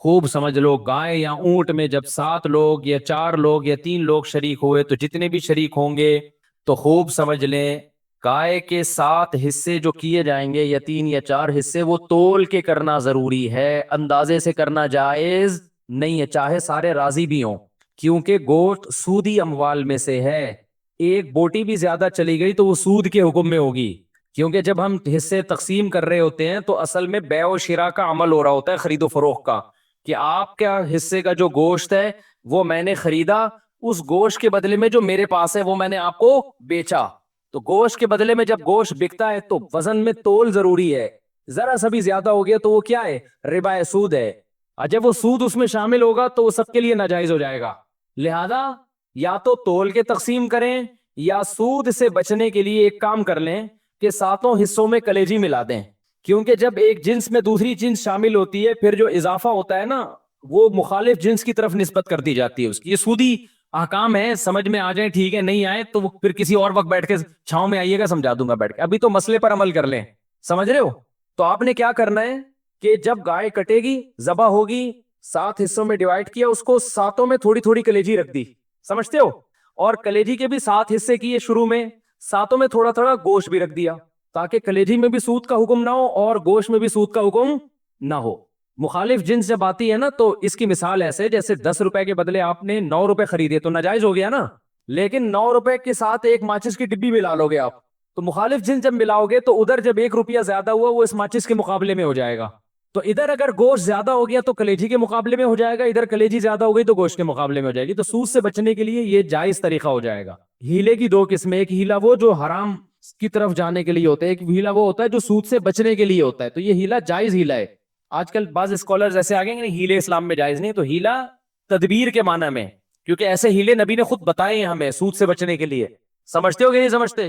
خوب سمجھ لو. گائے یا اونٹ میں جب 7 لوگ یا 4 لوگ یا 3 لوگ شریک ہوئے تو جتنے بھی شریک ہوں گے تو خوب سمجھ لیں, گائے کے 7 حصے جو کیے جائیں گے یا 3 یا 4 حصے, وہ تول کے کرنا ضروری ہے, اندازے سے کرنا جائز نہیں ہے, چاہے سارے راضی بھی ہوں, کیونکہ گوشت سودی اموال میں سے ہے. ایک بوٹی بھی زیادہ چلی گئی تو وہ سود کے حکم میں ہوگی, کیونکہ جب ہم حصے تقسیم کر رہے ہوتے ہیں تو اصل میں بیع و شراء کا عمل ہو رہا ہوتا ہے, خرید و فروخت کا, کہ آپ کا حصے کا جو گوشت ہے وہ میں نے خریدا, اس گوشت کے بدلے میں جو میرے پاس ہے وہ میں نے آپ کو بیچا. تو گوشت کے بدلے میں جب گوشت بکتا ہے تو وزن میں تول ضروری ہے. ذرا سا بھی زیادہ ہو گیا تو وہ کیا ہے؟ ربا ہے, سود ہے. جب وہ سود اس میں شامل ہوگا تو وہ سب کے لیے ناجائز ہو جائے گا. لہذا یا تو تول کے تقسیم کریں یا سود سے بچنے کے لیے ایک کام کر لیں کہ 7 حصوں میں کلیجی ملا دیں, کیونکہ جب ایک جنس میں دوسری جنس شامل ہوتی ہے پھر جو اضافہ ہوتا ہے نا وہ مخالف جنس کی طرف نسبت کر دی جاتی ہے اس کی. یہ سودی احکام ہے, سمجھ میں آ جائیں ٹھیک ہے, نہیں آئے تو پھر کسی اور وقت بیٹھ کے چھاؤں میں آئیے گا, سمجھا دوں گا بیٹھ کے. ابھی تو مسئلے پر عمل کر لیں, سمجھ رہے ہو؟ تو آپ نے کیا کرنا ہے کہ جب گائے کٹے گی, ذبح ہوگی, 7 حصوں میں ڈیوائڈ کیا, اس کو 7 میں تھوڑی تھوڑی کلیجی رکھ دی, سمجھتے ہو؟ اور کلیجی کے بھی 7 حصے کیے شروع میں, 7 میں تھوڑا تھوڑا گوشت بھی رکھ دیا, تاکہ کلیجی میں بھی سود کا حکم نہ ہو اور گوشت میں بھی سود کا حکم نہ ہو. مخالف جنس جب آتی ہے نا تو اس کی مثال ایسے, جیسے 10 روپے کے بدلے آپ نے 9 روپے خریدے تو ناجائز ہو گیا نا, لیکن 9 روپے کے ساتھ ایک ماچس کی ڈبی ملا لو گے آپ, تو مخالف جنس جب ملاؤ گے تو ادھر جب 1 روپیہ زیادہ ہوا وہ اس ماچس کے مقابلے میں ہو جائے گا. تو ادھر اگر گوشت زیادہ ہو گیا تو کلیجی کے مقابلے میں ہو جائے گا, ادھر کلیجی زیادہ ہو گئی تو گوشت کے مقابلے میں ہو جائے گی. تو سود سے بچنے کے لیے یہ جائز طریقہ ہو جائے گا. ہیلے کی 2 قسمیں, ایک ہیلا وہ جو حرام کی طرف جانے کے لیے ہوتا ہے, ایک ہیلا وہ ہوتا ہے جو سود سے بچنے کے لیے ہوتا ہے. تو یہ ہیلا جائز ہیلا ہے. آج کل بعض اسکالرز ایسے آگے ہیں کہ ہیلے اسلام میں جائز نہیں, تو ہیلا تدبیر کے معنی میں, کیونکہ ایسے ہیلے نبی نے خود بتائے ہیں ہمیں سود سے بچنے کے لیے. سمجھتے ہو کہ نہیں سمجھتے؟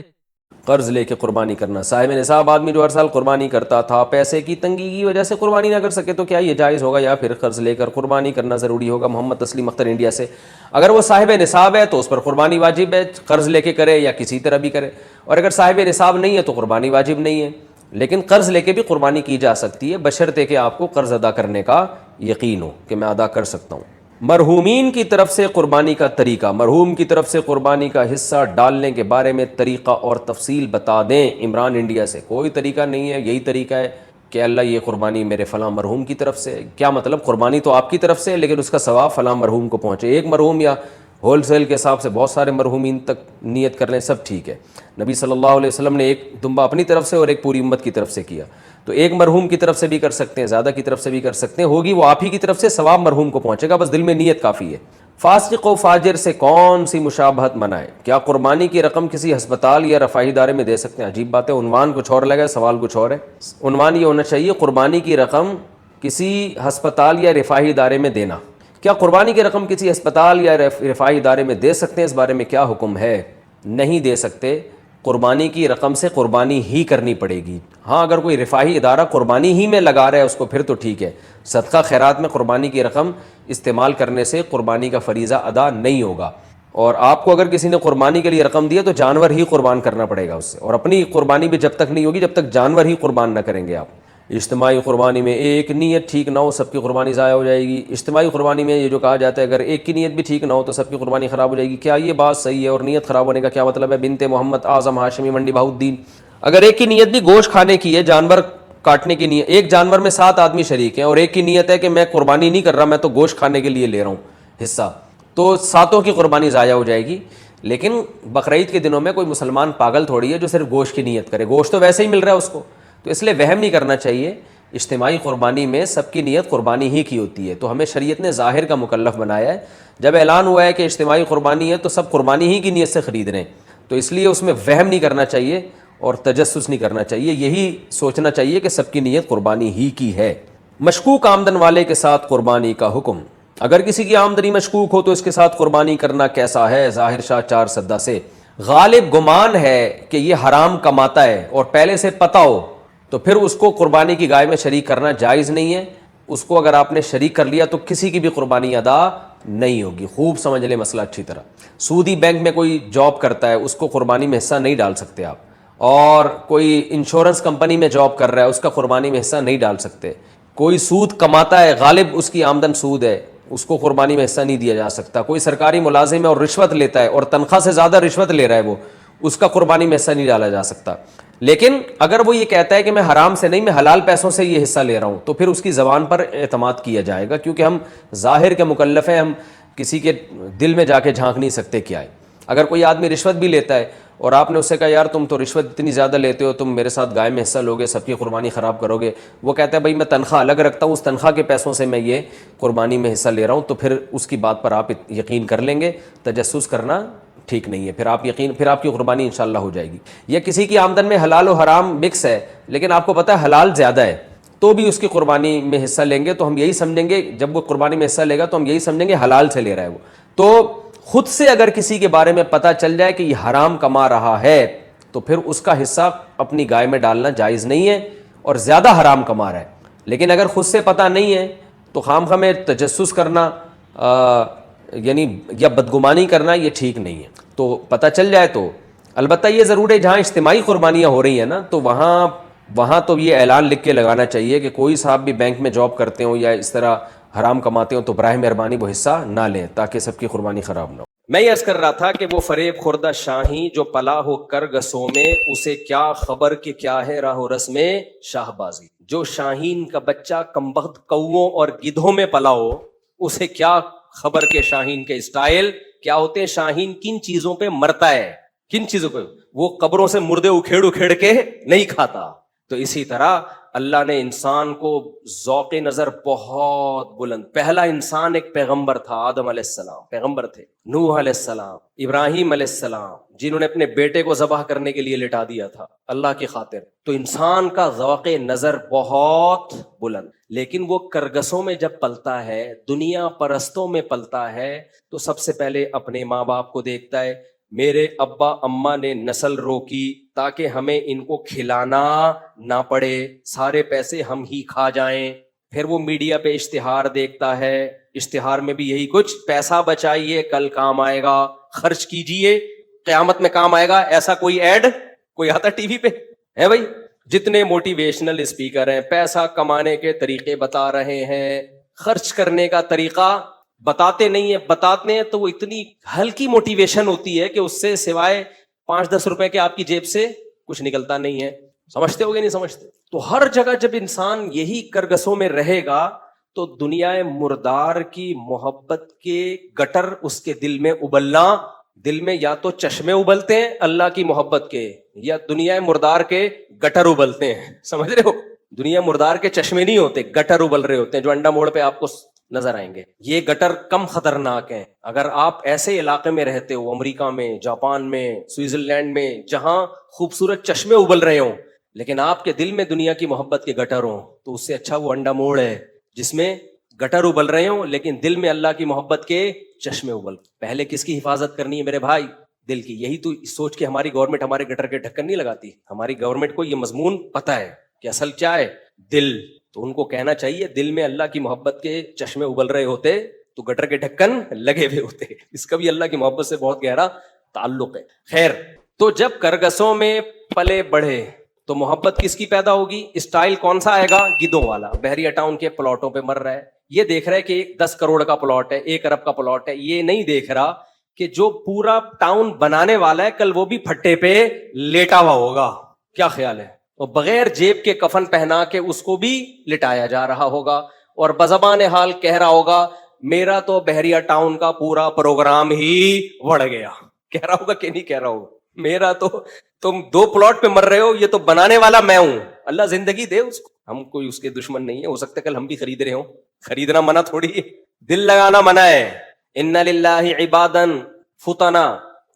قرض لے کے قربانی کرنا, صاحب نصاب آدمی جو ہر سال قربانی کرتا تھا, پیسے کی تنگی کی وجہ سے قربانی نہ کر سکے, تو کیا یہ جائز ہوگا یا پھر قرض لے کر قربانی کرنا ضروری ہوگا؟ محمد تسلیم اختر انڈیا سے. اگر وہ صاحب نصاب ہے تو اس پر قربانی واجب ہے, قرض لے کے کرے یا کسی طرح بھی کرے, اور اگر صاحب نصاب نہیں ہے تو قربانی واجب نہیں ہے, لیکن قرض لے کے بھی قربانی کی جا سکتی ہے, بشرطے کہ آپ کو قرض ادا کرنے کا یقین ہو کہ میں ادا کر سکتا ہوں. مرحومین کی طرف سے قربانی کا طریقہ, مرحوم کی طرف سے قربانی کا حصہ ڈالنے کے بارے میں طریقہ اور تفصیل بتا دیں. عمران انڈیا سے. کوئی طریقہ نہیں ہے, یہی طریقہ ہے کہ اللہ یہ قربانی میرے فلاں مرحوم کی طرف سے. کیا مطلب؟ قربانی تو آپ کی طرف سے لیکن اس کا ثواب فلاں مرحوم کو پہنچے. ایک مرحوم یا ہول سیل کے حساب سے بہت سارے مرحومین تک نیت کر لیں, سب ٹھیک ہے. نبی صلی اللہ علیہ وسلم نے ایک دمبا اپنی طرف سے اور ایک پوری امت کی طرف سے کیا, تو ایک مرحوم کی طرف سے بھی کر سکتے ہیں, زیادہ کی طرف سے بھی کر سکتے ہیں, ہوگی وہ آپ ہی کی طرف سے, ثواب مرحوم کو پہنچے گا, بس دل میں نیت کافی ہے. فاسق و فاجر سے کون سی مشابہت منائے؟ کیا قربانی کی رقم کسی ہسپتال یا رفاہی ادارے میں دے سکتے ہیں؟ عجیب بات ہے, عنوان کچھ اور لگا ہے, سوال کچھ اور ہے. عنوان یہ ہونا چاہیے قربانی کی رقم کسی ہسپتال یا رفاہی ادارے میں دینا. کیا قربانی کی رقم کسی ہسپتال یا رفاہی ادارے میں دے سکتے ہیں؟ اس بارے میں کیا حکم ہے؟ نہیں دے سکتے. قربانی کی رقم سے قربانی ہی کرنی پڑے گی. ہاں اگر کوئی رفاہی ادارہ قربانی ہی میں لگا رہا ہے اس کو, پھر تو ٹھیک ہے. صدقہ خیرات میں قربانی کی رقم استعمال کرنے سے قربانی کا فریضہ ادا نہیں ہوگا. اور آپ کو اگر کسی نے قربانی کے لیے رقم دی ہے تو جانور ہی قربان کرنا پڑے گا اس سے, اور اپنی قربانی بھی جب تک نہیں ہوگی جب تک جانور ہی قربان نہ کریں گے آپ. اجتماعی قربانی میں ایک نیت ٹھیک نہ ہو سب کی قربانی ضائع ہو جائے گی. اجتماعی قربانی میں یہ جو کہا جاتا ہے اگر ایک کی نیت بھی ٹھیک نہ ہو تو سب کی قربانی خراب ہو جائے گی, کیا یہ بات صحیح ہے؟ اور نیت خراب ہونے کا کیا مطلب ہے؟ بنت محمد اعظم ہاشمی منڈی بہاؤالدین. اگر ایک کی نیت بھی گوشت کھانے کی ہے, جانور کاٹنے کی نیت, ایک جانور میں 7 آدمی شریک ہیں اور ایک کی نیت ہے کہ میں قربانی نہیں کر رہا, میں تو گوشت کھانے کے لیے لے رہا ہوں حصہ, تو 7 کی قربانی ضائع ہو جائے گی. لیکن بقرعید کے دنوں میں کوئی مسلمان پاگل تھوڑی ہے جو صرف گوشت کی نیت کرے, گوشت تو ویسے ہی مل رہا ہے اس کو, تو اس لیے وہم نہیں کرنا چاہیے. اجتماعی قربانی میں سب کی نیت قربانی ہی کی ہوتی ہے, تو ہمیں شریعت نے ظاہر کا مکلف بنایا ہے. جب اعلان ہوا ہے کہ اجتماعی قربانی ہے تو سب قربانی ہی کی نیت سے خرید رہے ہیں, تو اس لیے اس میں وہم نہیں کرنا چاہیے اور تجسس نہیں کرنا چاہیے, یہی سوچنا چاہیے کہ سب کی نیت قربانی ہی کی ہے. مشکوک آمدن والے کے ساتھ قربانی کا حکم. اگر کسی کی آمدنی مشکوک ہو تو اس کے ساتھ قربانی کرنا کیسا ہے؟ ظاہر شاہ 4 سدہ سے. غالب گمان ہے کہ یہ حرام کماتا ہے اور پہلے سے پتہ ہو تو پھر اس کو قربانی کی گائے میں شریک کرنا جائز نہیں ہے. اس کو اگر آپ نے شریک کر لیا تو کسی کی بھی قربانی ادا نہیں ہوگی. خوب سمجھ لیں مسئلہ اچھی طرح. سودی بینک میں کوئی جاب کرتا ہے اس کو قربانی میں حصہ نہیں ڈال سکتے آپ, اور کوئی انشورنس کمپنی میں جاب کر رہا ہے اس کا قربانی میں حصہ نہیں ڈال سکتے. کوئی سود کماتا ہے, غالب اس کی آمدن سود ہے, اس کو قربانی میں حصہ نہیں دیا جا سکتا. کوئی سرکاری ملازم ہے اور رشوت لیتا ہے اور تنخواہ سے زیادہ رشوت لے رہا ہے وہ, اس کا قربانی میں حصہ نہیں ڈالا جا سکتا. لیکن اگر وہ یہ کہتا ہے کہ میں حرام سے نہیں, میں حلال پیسوں سے یہ حصہ لے رہا ہوں, تو پھر اس کی زبان پر اعتماد کیا جائے گا, کیونکہ ہم ظاہر کے مکلف ہیں, ہم کسی کے دل میں جا کے جھانک نہیں سکتے کیا ہے. اگر کوئی آدمی رشوت بھی لیتا ہے اور آپ نے اس سے کہا یار تم تو رشوت اتنی زیادہ لیتے ہو, تم میرے ساتھ گائے میں حصہ لوگے, سب کی قربانی خراب کرو گے, وہ کہتا ہے بھائی میں تنخواہ الگ رکھتا ہوں, اس تنخواہ کے پیسوں سے میں یہ قربانی میں حصہ لے رہا ہوں, تو پھر اس کی بات پر آپ یقین کر لیں گے. تجسس کرنا ٹھیک نہیں ہے, پھر آپ کی قربانی انشاءاللہ ہو جائے گی. یا کسی کی آمدن میں حلال و حرام مکس ہے لیکن آپ کو پتہ ہے حلال زیادہ ہے, تو بھی اس کی قربانی میں حصہ لیں گے, تو ہم یہی سمجھیں گے, جب وہ قربانی میں حصہ لے گا تو ہم یہی سمجھیں گے حلال سے لے رہا ہے وہ. تو خود سے اگر کسی کے بارے میں پتہ چل جائے کہ یہ حرام کما رہا ہے تو پھر اس کا حصہ اپنی گائے میں ڈالنا جائز نہیں ہے, اور زیادہ حرام کما رہا ہے. لیکن اگر خود سے پتہ نہیں ہے تو خواہ میں تجسس کرنا یعنی یا بدگمانی کرنا یہ ٹھیک نہیں ہے. تو پتہ چل جائے تو البتہ یہ ضرور ہے جہاں اجتماعی قربانیاں ہو رہی ہیں نا, تو وہاں تو یہ اعلان لکھ کے لگانا چاہیے کہ کوئی صاحب بھی بینک میں جاب کرتے ہوں یا اس طرح حرام کماتے ہوں تو براہ مہربانی وہ حصہ نہ لیں, تاکہ سب کی قربانی خراب نہ ہو. میں یہ عرض کر رہا تھا کہ وہ فریب خوردہ شاہی جو پلا ہو کرگسوں میں, اسے کیا خبر کہ کیا ہے راہ و رسم شاہ بازی. جو شاہین کا بچہ کمبخت کووں اور گدھوں میں پلا ہو, اسے کیا خبر کہ شاہین کے اسٹائل کیا ہوتے ہیں. شاہین کن چیزوں پہ مرتا ہے, کن چیزوں پہ, وہ قبروں سے مردے اکھیڑ کے نہیں کھاتا. تو اسی طرح اللہ نے انسان کو ذوق نظر بہت بلند. پہلا انسان ایک پیغمبر تھا, آدم علیہ السلام پیغمبر تھے, نوح علیہ السلام, ابراہیم علیہ السلام, جنہوں نے اپنے بیٹے کو ذبح کرنے کے لیے لٹا دیا تھا اللہ کی خاطر. تو انسان کا ذوق نظر بہت بلند, لیکن وہ کرگسوں میں جب پلتا ہے, دنیا پرستوں میں پلتا ہے, تو سب سے پہلے اپنے ماں باپ کو دیکھتا ہے. میرے ابا اماں نے نسل روکی تاکہ ہمیں ان کو کھلانا نہ پڑے, سارے پیسے ہم ہی کھا جائیں. پھر وہ میڈیا پہ اشتہار دیکھتا ہے, اشتہار میں بھی یہی کچھ, پیسہ بچائیے کل کام آئے گا, خرچ کیجئے قیامت میں کام آئے گا. ایسا کوئی ایڈ کوئی آتا ٹی وی پہ ہے بھائی؟ جتنے موٹیویشنل اسپیکر ہیں پیسہ کمانے کے طریقے بتا رہے ہیں, خرچ کرنے کا طریقہ بتاتے نہیں ہیں. بتاتے ہیں تو وہ اتنی ہلکی موٹیویشن ہوتی ہے کہ اس سے سوائے 5-10 روپے کے آپ کی جیب سے کچھ نکلتا نہیں ہے. سمجھتے ہو گے نہیں سمجھتے؟ تو ہر جگہ جب انسان یہی کرگسوں میں رہے گا تو دنیا مردار کی محبت کے گٹر اس کے دل میں ابلنا, دل میں یا تو چشمے ابلتے ہیں اللہ کی محبت کے, یا دنیا مردار کے گٹر ابلتے ہیں. سمجھ رہے ہو؟ دنیا مردار کے چشمے نہیں ہوتے, گٹر ابل رہے ہوتے ہیں جو انڈا موڑ پہ آپ کو نظر آئیں گے. یہ گٹر کم خطرناک ہیں. اگر آپ ایسے علاقے میں رہتے ہو, امریکہ میں, جاپان میں, سوئٹزرلینڈ میں, جہاں خوبصورت چشمے ابل رہے ہوں لیکن آپ کے دل میں دنیا کی محبت کے گٹر ہوں, تو اس سے اچھا وہ انڈا موڑ ہے جس میں گٹر ابل رہے ہوں لیکن دل میں اللہ کی محبت کے چشمے ابل. پہلے کس کی حفاظت کرنی ہے میرے بھائی؟ دل کی. یہی تو سوچ کے ہماری گورنمنٹ ہمارے گٹر کے ڈھکن نہیں لگاتی. ہماری گورنمنٹ کو یہ مضمون پتہ ہے کہ اصل کیا ہے, دل. تو ان کو کہنا چاہیے دل میں اللہ کی محبت کے چشمے ابل رہے ہوتے تو گٹر کے ڈھکن لگے ہوئے ہوتے. اس کا بھی اللہ کی محبت سے بہت گہرا تعلق ہے. خیر, تو جب کرگسوں میں پلے بڑھے تو محبت کس کی پیدا ہوگی؟ اسٹائل کون سا آئے گا؟ گدوں والا. بحریہ ٹاؤن کے پلاٹوں پہ مر رہا ہے, یہ دیکھ رہا ہے کہ 10 کروڑ کا پلاٹ ہے, 1 ارب کا پلاٹ ہے. یہ نہیں دیکھ رہا کہ جو پورا ٹاؤن بنانے والا ہے کل وہ بھی پھٹے پہ لیٹا ہوا ہوگا. کیا خیال ہے؟ اور بغیر جیب کے کفن پہنا کے اس کو بھی لٹایا جا رہا ہوگا, اور بزبان حال کہہ رہا ہوگا میرا تو بحریہ ٹاؤن کا پورا پروگرام ہی وڑ گیا. کہہ رہا ہوگا کہ نہیں کہہ رہا ہوگا؟ میرا تو, تم 2 پلاٹ پہ مر رہے ہو, یہ تو بنانے والا میں ہوں. اللہ زندگی دے اس کو, ہم کوئی اس کے دشمن نہیں ہے, ہو سکتا ہے کل ہم بھی خرید رہے ہوں. خریدنا منع تھوڑی ہے, دل لگانا منع ہے. ان للہ عبادا فتنا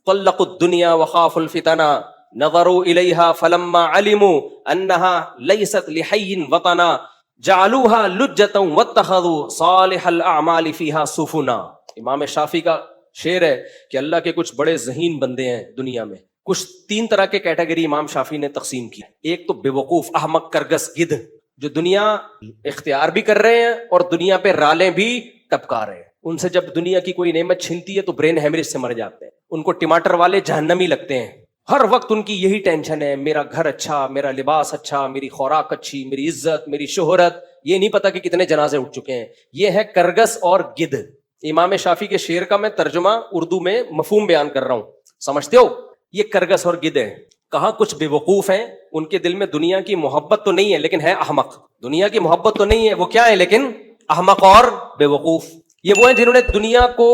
طلقوا الدنیا وخافوا الفتنا نظروا الیہا فلما علموا انہا لیست لحی وطنا جعلوها لجتا واتخذوا صالح الاعمال فیہا سفنا. امام شافعی کا شعر ہے کہ اللہ کے کچھ بڑے ذہین بندے ہیں دنیا میں. کچھ 3 طرح کے کیٹیگری امام شافعی نے تقسیم کی. ایک تو بے وقوف, احمق, کرگس, گدھ, جو دنیا اختیار بھی کر رہے ہیں اور دنیا پہ رالیں بھی ٹپکا رہے ہیں. ان سے جب دنیا کی کوئی نعمت چھنتی ہے تو برین ہیمریج سے مر جاتے ہیں. ان کو ٹماٹر والے جہنمی لگتے ہیں. ہر وقت ان کی یہی ٹینشن ہے, میرا گھر اچھا, میرا لباس اچھا, میری خوراک اچھی, میری عزت, میری شہرت. یہ نہیں پتا کہ کتنے جنازے اٹھ چکے ہیں. یہ ہے کرگس اور گدھ. امام شافعی کے شعر کا میں ترجمہ اردو میں مفہوم بیان کر رہا ہوں, سمجھتے ہو؟ یہ کرگس اور گدھ ہے. کہاں کچھ بے وقوف ہیں, ان کے دل میں دنیا کی محبت تو نہیں ہے لیکن ہے احمق. دنیا کی محبت تو نہیں ہے, وہ کیا ہے لیکن احمق اور بے وقوف. یہ وہ ہیں جنہوں نے دنیا کو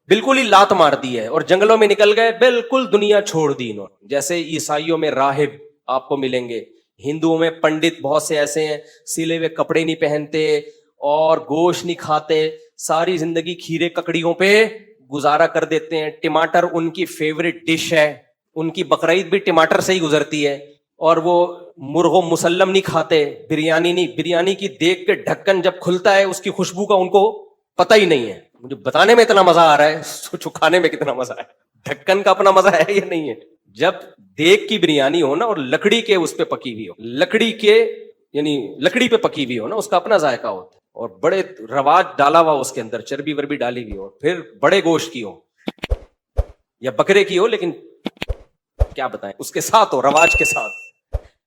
بالکل ہی لات مار دی ہے اور جنگلوں میں نکل گئے, بالکل دنیا چھوڑ دی انہوں نے. جیسے عیسائیوں میں راہب آپ کو ملیں گے, ہندوؤں میں پنڈت بہت سے ایسے ہیں, سلے ہوئے کپڑے نہیں پہنتے اور گوشت نہیں کھاتے, ساری زندگی کھیرے ککڑیوں پہ گزارا کر دیتے ہیں. ٹماٹر ان کی فیوریٹ ڈش ہے, ان کی بقرعید بھی ٹماٹر سے ہی گزرتی ہے. اور وہ مرغ و مسلم نہیں کھاتے, بریانی نہیں. بریانی کی دیکھ کے ڈھکن جب کھلتا ہے اس کی خوشبو کا ان کو پتہ ہی نہیں ہے. مجھے بتانے میں اتنا مزہ آ رہا ہے, سوچو کھانے میں کتنا مزہ ہے. ڈھکن کا اپنا مزہ ہے یا نہیں ہے؟ جب دیگ کی بریانی ہو نا اور لکڑی کے اس پہ پکی ہوئی ہو, لکڑی کے یعنی لکڑی پہ پکی ہوئی ہو نا, اس کا اپنا ذائقہ ہوتا ہے. اور بڑے رواج ڈالا ہوا اس کے اندر, چربی وربی ڈالی ہوئی ہو, پھر بڑے گوشت کی ہو یا بکرے کی ہو, لیکن کیا بتائیں اس کے ساتھ ہو, رواج کے ساتھ.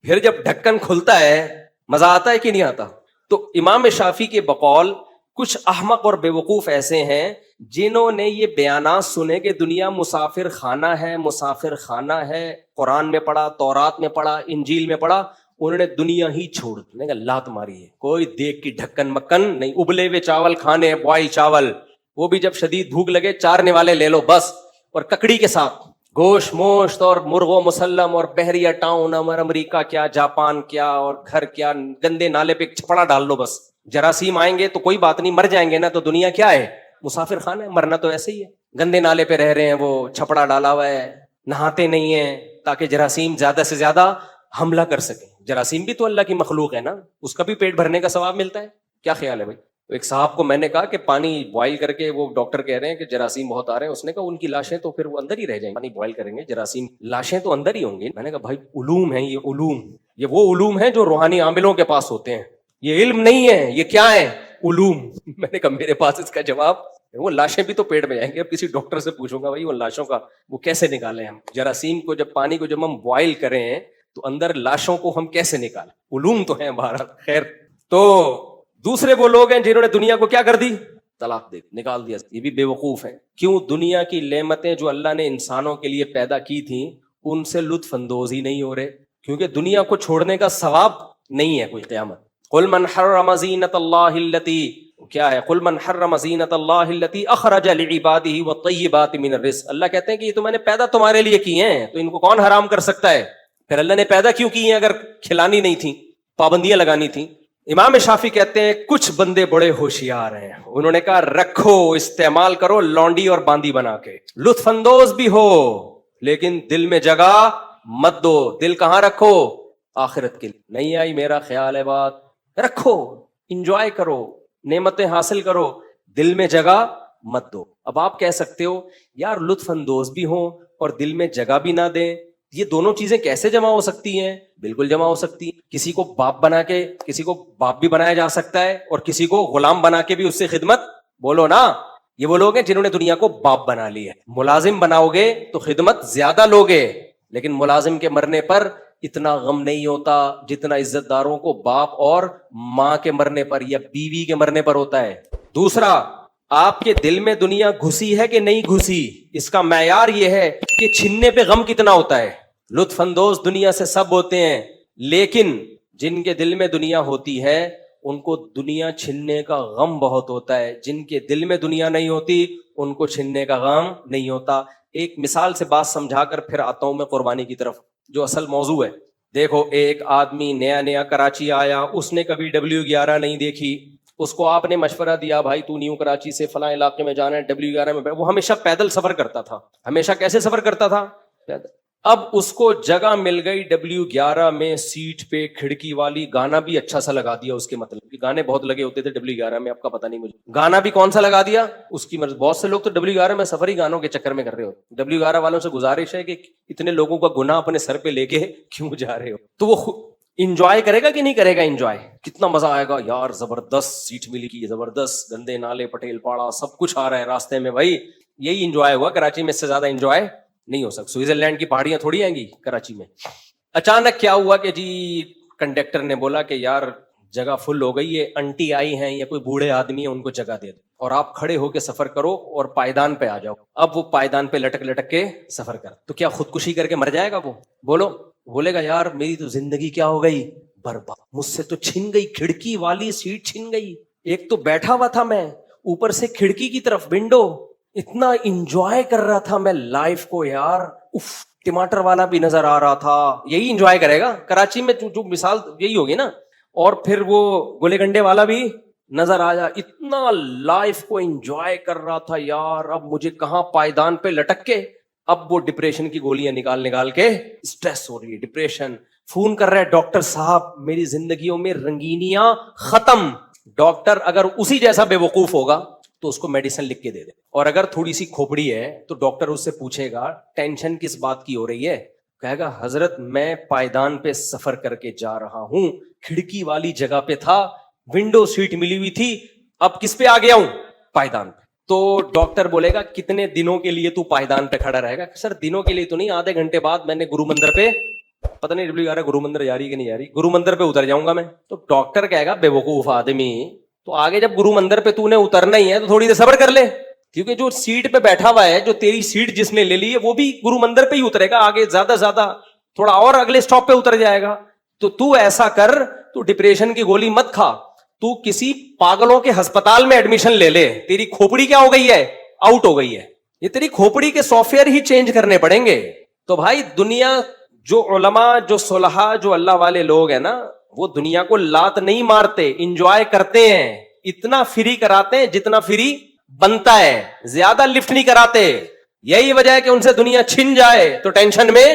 پھر جب ڈھکن کھلتا ہے مزہ آتا ہے کہ نہیں آتا؟ تو امام شافعی کے بقول کچھ احمق اور بے وقوف ایسے ہیں جنہوں نے یہ بیانات سنے کہ دنیا مسافر خانہ ہے, مسافر خانہ ہے. قرآن میں پڑھا, تورات میں پڑھا, انجیل میں پڑھا, انہوں نے دنیا ہی چھوڑ دی, لات ماری ہے. کوئی دیکھ کی ڈھکن مکن نہیں. ابلے ہوئے چاول کھانے, بوائل چاول, وہ بھی جب شدید بھوک لگے چارنے والے لے لو بس, اور ککڑی کے ساتھ گوشت موشت اور مرغ و مسلم اور بحریہ ٹاؤن اور امریکہ کیا, جاپان کیا, اور گھر کیا, گندے نالے پہ چھپڑا ڈال لو بس. جراثیم آئیں گے تو کوئی بات نہیں, مر جائیں گے نا. تو دنیا کیا ہے؟ مسافر خانہ ہے. مرنا تو ایسے ہی ہے. گندے نالے پہ رہ رہے ہیں, وہ چھپڑا ڈالا ہوا ہے, نہاتے نہیں ہیں تاکہ جراثیم زیادہ سے زیادہ حملہ کر سکیں. جراثیم بھی تو اللہ کی مخلوق ہے نا, اس کا بھی پیٹ بھرنے کا ثواب ملتا ہے. کیا خیال ہے بھائی؟ ایک صاحب کو میں نے کہا کہ پانی بوائل کر کے, وہ ڈاکٹر کہہ رہے ہیں کہ جراثیم بہت آ رہے ہیں. اس نے کہا ان کی لاشیں تو پھر وہ اندر ہی رہ جائیں گی, پانی بوائل کریں گے جراثیم لاشیں تو اندر ہی ہوں گی. میں نے کہا بھائی علوم ہیں یہ علوم, یہ وہ علوم ہیں جو روحانی عاملوں کے پاس ہوتے ہیں, یہ علم نہیں ہے. یہ کیا ہے؟ علوم. میں نے کہا میرے پاس اس کا جواب, وہ لاشیں بھی تو پیٹ میں جائیں گے. اب کسی ڈاکٹر سے پوچھوں گا بھائی وہ لاشوں کا وہ کیسے نکالیں ہم, جراثیم کو جب پانی کو جب ہم بوائل کریں تو اندر لاشوں کو ہم کیسے نکالیں؟ علوم تو ہیں بہرحال. خیر, تو دوسرے وہ لوگ ہیں جنہوں نے دنیا کو کیا کر دی؟ طلاق دے, نکال دیا. یہ بھی بے وقوف ہیں. کیوں؟ دنیا کی نعمتیں جو اللہ نے انسانوں کے لیے پیدا کی تھیں ان سے لطف اندوز ہی نہیں ہو رہے, کیونکہ دنیا کو چھوڑنے کا ثواب نہیں ہے کوئی قیامت. قل من حرم زینت اللہ التی, کیا ہے؟ قل من حرم زینت اللہ التی اخرج لعبادہ والطیبات من الرزق. اللہ کہتے ہیں کہ یہ تو میں نے پیدا تمہارے لیے کی ہیں, تو ان کو کون حرام کر سکتا ہے؟ پھر اللہ نے پیدا کیوں کی ہیں اگر کھلانی نہیں تھی, پابندیاں لگانی تھیں؟ امام شافعی کہتے ہیں کچھ بندے بڑے ہوشیار ہیں, انہوں نے کہا رکھو, استعمال کرو لونڈی اور باندی بنا کے, لطف اندوز بھی ہو لیکن دل میں جگہ مت دو. دل کہاں رکھو؟ آخرت کے لیے. نہیں آئی میرا خیال ہے بات؟ رکھو, انجوائے کرو, نعمتیں حاصل کرو, دل میں جگہ مت دو. اب آپ کہہ سکتے ہو یار لطف اندوز بھی ہوں اور دل میں جگہ بھی نہ دیں, یہ دونوں چیزیں کیسے جمع ہو سکتی ہیں؟ بالکل جمع ہو سکتی ہیں. کسی کو باپ بنا کے, کسی کو باپ بھی بنایا جا سکتا ہے اور کسی کو غلام بنا کے بھی اس سے خدمت, بولو نا. یہ وہ لوگ ہیں جنہوں نے دنیا کو باپ بنا لیا ہے. ملازم بناؤ گے تو خدمت زیادہ لوگے, لیکن ملازم کے مرنے پر اتنا غم نہیں ہوتا جتنا عزت داروں کو باپ اور ماں کے مرنے پر یا بیوی کے مرنے پر ہوتا ہے. دوسرا, آپ کے دل میں دنیا گھسی ہے کہ نہیں گھسی, اس کا معیار یہ ہے کہ چھننے پہ غم کتنا ہوتا ہے. لطف اندوز دنیا سے سب ہوتے ہیں, لیکن جن کے دل میں دنیا ہوتی ہے ان کو دنیا چھننے کا غم بہت ہوتا ہے. جن کے دل میں دنیا نہیں ہوتی ان کو چھننے کا غم نہیں ہوتا. ایک مثال سے بات سمجھا کر پھر آتا ہوں میں قربانی کی طرف, جو اصل موضوع ہے. دیکھو, ایک آدمی نیا کراچی آیا, اس نے کبھی W11 نہیں دیکھی, اس کو آپ نے مشورہ دیا بھائی تو نیو کراچی سے فلاں علاقے میں جانا ہے, W11 میں. وہ ہمیشہ پیدل سفر کرتا تھا. ہمیشہ کیسے سفر کرتا تھا؟ پیدل. اب اس کو جگہ مل گئی W11 میں سیٹ پہ کھڑکی والی, گانا بھی اچھا سا لگا دیا اس کے, مطلب کہ گانے بہت لگے ہوتے تھے W11 میں, آپ کا پتہ نہیں مجھے گانا بھی کون سا لگا دیا اس کی مرضی. بہت سے لوگ تو W11 میں سفر ہی گانوں کے چکر میں کر رہے ہوتے. W11 والوں سے گزارش ہے کہ اتنے لوگوں کا گناہ اپنے سر پہ لے کے کیوں جا رہے ہو. تو وہ انجوائے کرے گا کہ نہیں کرے گا؟ انجوائے کتنا مزہ آئے گا یار, زبردست سیٹ ملی کی, زبردست, گندے نالے پٹیل پاڑا سب کچھ آ رہا ہے راستے میں. بھائی یہی انجوائے ہوا کراچی میں, اس سے زیادہ انجوائے نہیں ہو سکتا. سوئٹزرلینڈ کی پہاڑیاں تھوڑی آئیں گی کراچی میں. اچانک کیا ہوا کہ جی کنڈکٹر نے بولا کہ یار جگہ فل ہو گئی ہے, انٹی آئی ہیں یا کوئی بوڑھے آدمی ہیں, ان کو جگہ دے دو اور آپ کھڑے ہو کے سفر کرو اور پائیدان پہ آ جاؤ. اب وہ پائیدان پہ لٹک کے سفر کر, تو کیا خودکشی کر کے مر جائے گا وہ؟ بولو. بولے گا یار میری تو زندگی کیا ہو گئی برباد, مجھ سے تو چھن گئی, کھڑکی والی سیٹ چھن گئی. ایک تو بیٹھا ہوا تھا میں, اوپر سے کھڑکی کی طرف ونڈو, اتنا انجوائے کر رہا تھا میں لائف کو یار. اف, ٹماٹر والا بھی نظر آ رہا تھا. یہی انجوائے کرے گا کراچی میں, جو مثال یہی ہوگی نا. اور پھر وہ گولے گنڈے والا بھی نظر آیا, اتنا لائف کو انجوائے کر رہا تھا یار. اب مجھے کہاں پائیدان پہ لٹک کے, اب وہ ڈپریشن کی گولیاں نکال کے اسٹریس ہو رہی ہے, ڈپریشن. فون کر رہے ڈاکٹر صاحب میری زندگیوں میں رنگینیاں ختم. ڈاکٹر اگر اسی جیسا بے وقوف ہوگا تو اس کو میڈیسن لکھ کے دے دے, اور اگر تھوڑی سی کھوپڑی ہے تو ڈاکٹر اس سے پوچھے گا ٹینشن کس بات کی ہو رہی ہے, کہے گا حضرت میں پائیدان پہ سفر کر کے جا رہا ہوں, کھڑکی والی جگہ پہ تھا, ونڈو سیٹ ملی ہوئی تھی, اب کس پہ آ گیا ہوں؟ پائیدان پہ. تو ڈاکٹر بولے گا کتنے دنوں کے لیے تو پائیدان پہ کھڑا رہے گا؟ سر دنوں کے لیے تو نہیں, آدھے گھنٹے بعد میں نے گرو مندر پہ, پتہ نہیں W11 گرو مندر جا رہی کہ نہیں جا رہی, گرو مندر پہ اتر جاؤں گا میں. تو ڈاکٹر کہے گا بے وقوف آدمی, تو آگے جب گرو مندر پہ تو نے اترنا ہی ہے تو تھوڑی دیر صبر کر لے, کیونکہ جو سیٹ پہ بیٹھا ہوا ہے, جو تیری سیٹ جس نے لے لی ہے, وہ بھی گرو مندر پہ ہی اترے گا, آگے زیادہ زیادہ تھوڑا اور اگلے سٹاپ پہ اتر جائے گا. تو ایسا کر, تو ڈپریشن کی گولی مت کھا, تو کسی پاگلوں کے ہسپتال میں ایڈمیشن لے لے. تیری کھوپڑی کیا ہو گئی ہے؟ آؤٹ ہو گئی ہے. یہ تیری کھوپڑی کے سافٹ ویئر ہی چینج کرنے پڑیں گے. تو بھائی دنیا, جو علماء, جو صلحاء, جو اللہ والے لوگ ہیں نا, وہ دنیا کو لات نہیں مارتے, انجوائے کرتے ہیں. اتنا فری کراتے ہیں جتنا فری بنتا ہے, زیادہ لفٹ نہیں کراتے. یہی وجہ ہے کہ ان سے دنیا چھن جائے تو ٹینشن میں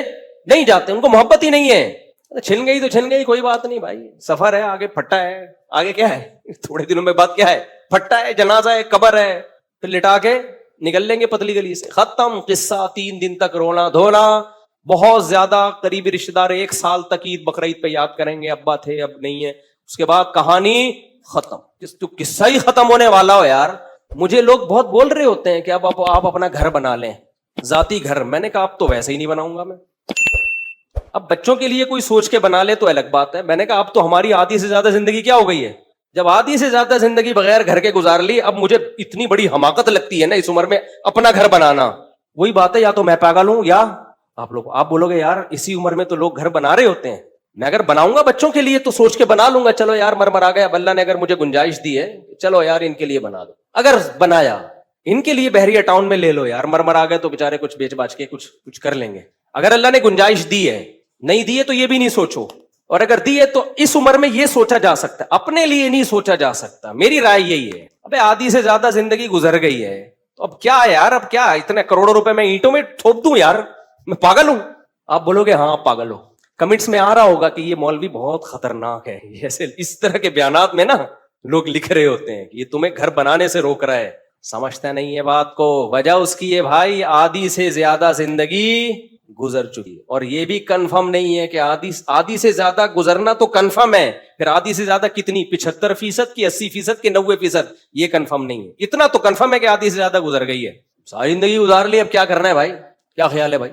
نہیں جاتے, ان کو محبت ہی نہیں ہے. چھن گئی تو چھن گئی, کوئی بات نہیں بھائی, سفر ہے, آگے پھٹا ہے, آگے کیا ہے, تھوڑے دنوں میں بعد کیا ہے, پھٹا ہے, جنازہ ہے, قبر ہے, پھر لٹا کے نکل لیں گے پتلی گلی سے, ختم قصہ. 3 دن تک رونا دھونا, بہت زیادہ قریبی رشتے دار 1 سال تک عید بقرعید پہ یاد کریں گے, ابا تھے اب نہیں ہے, اس کے بعد کہانی ختم. تو قصہ ہی ختم ہونے والا ہو یار. مجھے لوگ بہت بول رہے ہوتے ہیں کہ اب آپ اپنا گھر بنا لیں, ذاتی گھر. میں نے کہا اب تو ویسے ہی نہیں بناؤں گا میں. اب بچوں کے لیے کوئی سوچ کے بنا لے تو الگ بات ہے. میں نے کہا اب تو ہماری آدھی سے زیادہ زندگی کیا ہو گئی ہے, جب آدھی سے زیادہ زندگی بغیر گھر کے گزار لی, اب مجھے اتنی بڑی حماقت لگتی ہے نا اس عمر میں اپنا گھر بنانا. وہی بات ہے, یا تو میں پاگل ہوں یا آپ بولو گے یار اسی عمر میں تو لوگ گھر بنا رہے ہوتے ہیں. میں اگر بناؤں گا بچوں کے لیے تو سوچ کے بنا لوں گا, چلو یار مر آ گیا, اب اللہ نے اگر مجھے گنجائش دی ہے, چلو یار ان کے لیے بنا دو. اگر بنایا ان کے لیے بحریہ ٹاؤن میں لے لو یار, مر آ گئے تو بےچارے کچھ بیچ باچ کے کچھ کر لیں گے. اگر اللہ نے گنجائش دی ہے, نہیں دی ہے تو یہ بھی نہیں سوچو, اور اگر دی ہے تو اس عمر میں یہ سوچا جا سکتا ہے, اپنے لیے نہیں سوچا جا سکتا. میری رائے یہی ہے. ابے آدھی سے زیادہ زندگی گزر گئی ہے, تو اب کیا ہے یار, اب کیا اتنے کروڑوں روپے میں اینٹوں میں تھوپ دوں یار, میں پاگل ہوں؟ آپ بولو گے ہاں آپ پاگل ہو. کمنٹس میں آ رہا ہوگا کہ یہ مولوی بہت خطرناک ہے, ایسے اس طرح کے بیانات میں نا لوگ لکھ رہے ہوتے ہیں کہ یہ تمہیں گھر بنانے سے روک رہا ہے. سمجھتا نہیں ہے بات کو. وجہ اس کی ہے بھائی, آدھی سے زیادہ زندگی گزر چکی, اور یہ بھی کنفرم نہیں ہے کہ آدھی سے زیادہ گزرنا تو کنفرم ہے, پھر آدھی سے زیادہ کتنی, 75% کی 80% کی 90%, یہ کنفرم نہیں ہے. اتنا تو کنفرم ہے کہ آدھی سے زیادہ گزر گئی ہے. ساری زندگی گزار لی, اب کیا کرنا ہے بھائی, کیا خیال ہے بھائی؟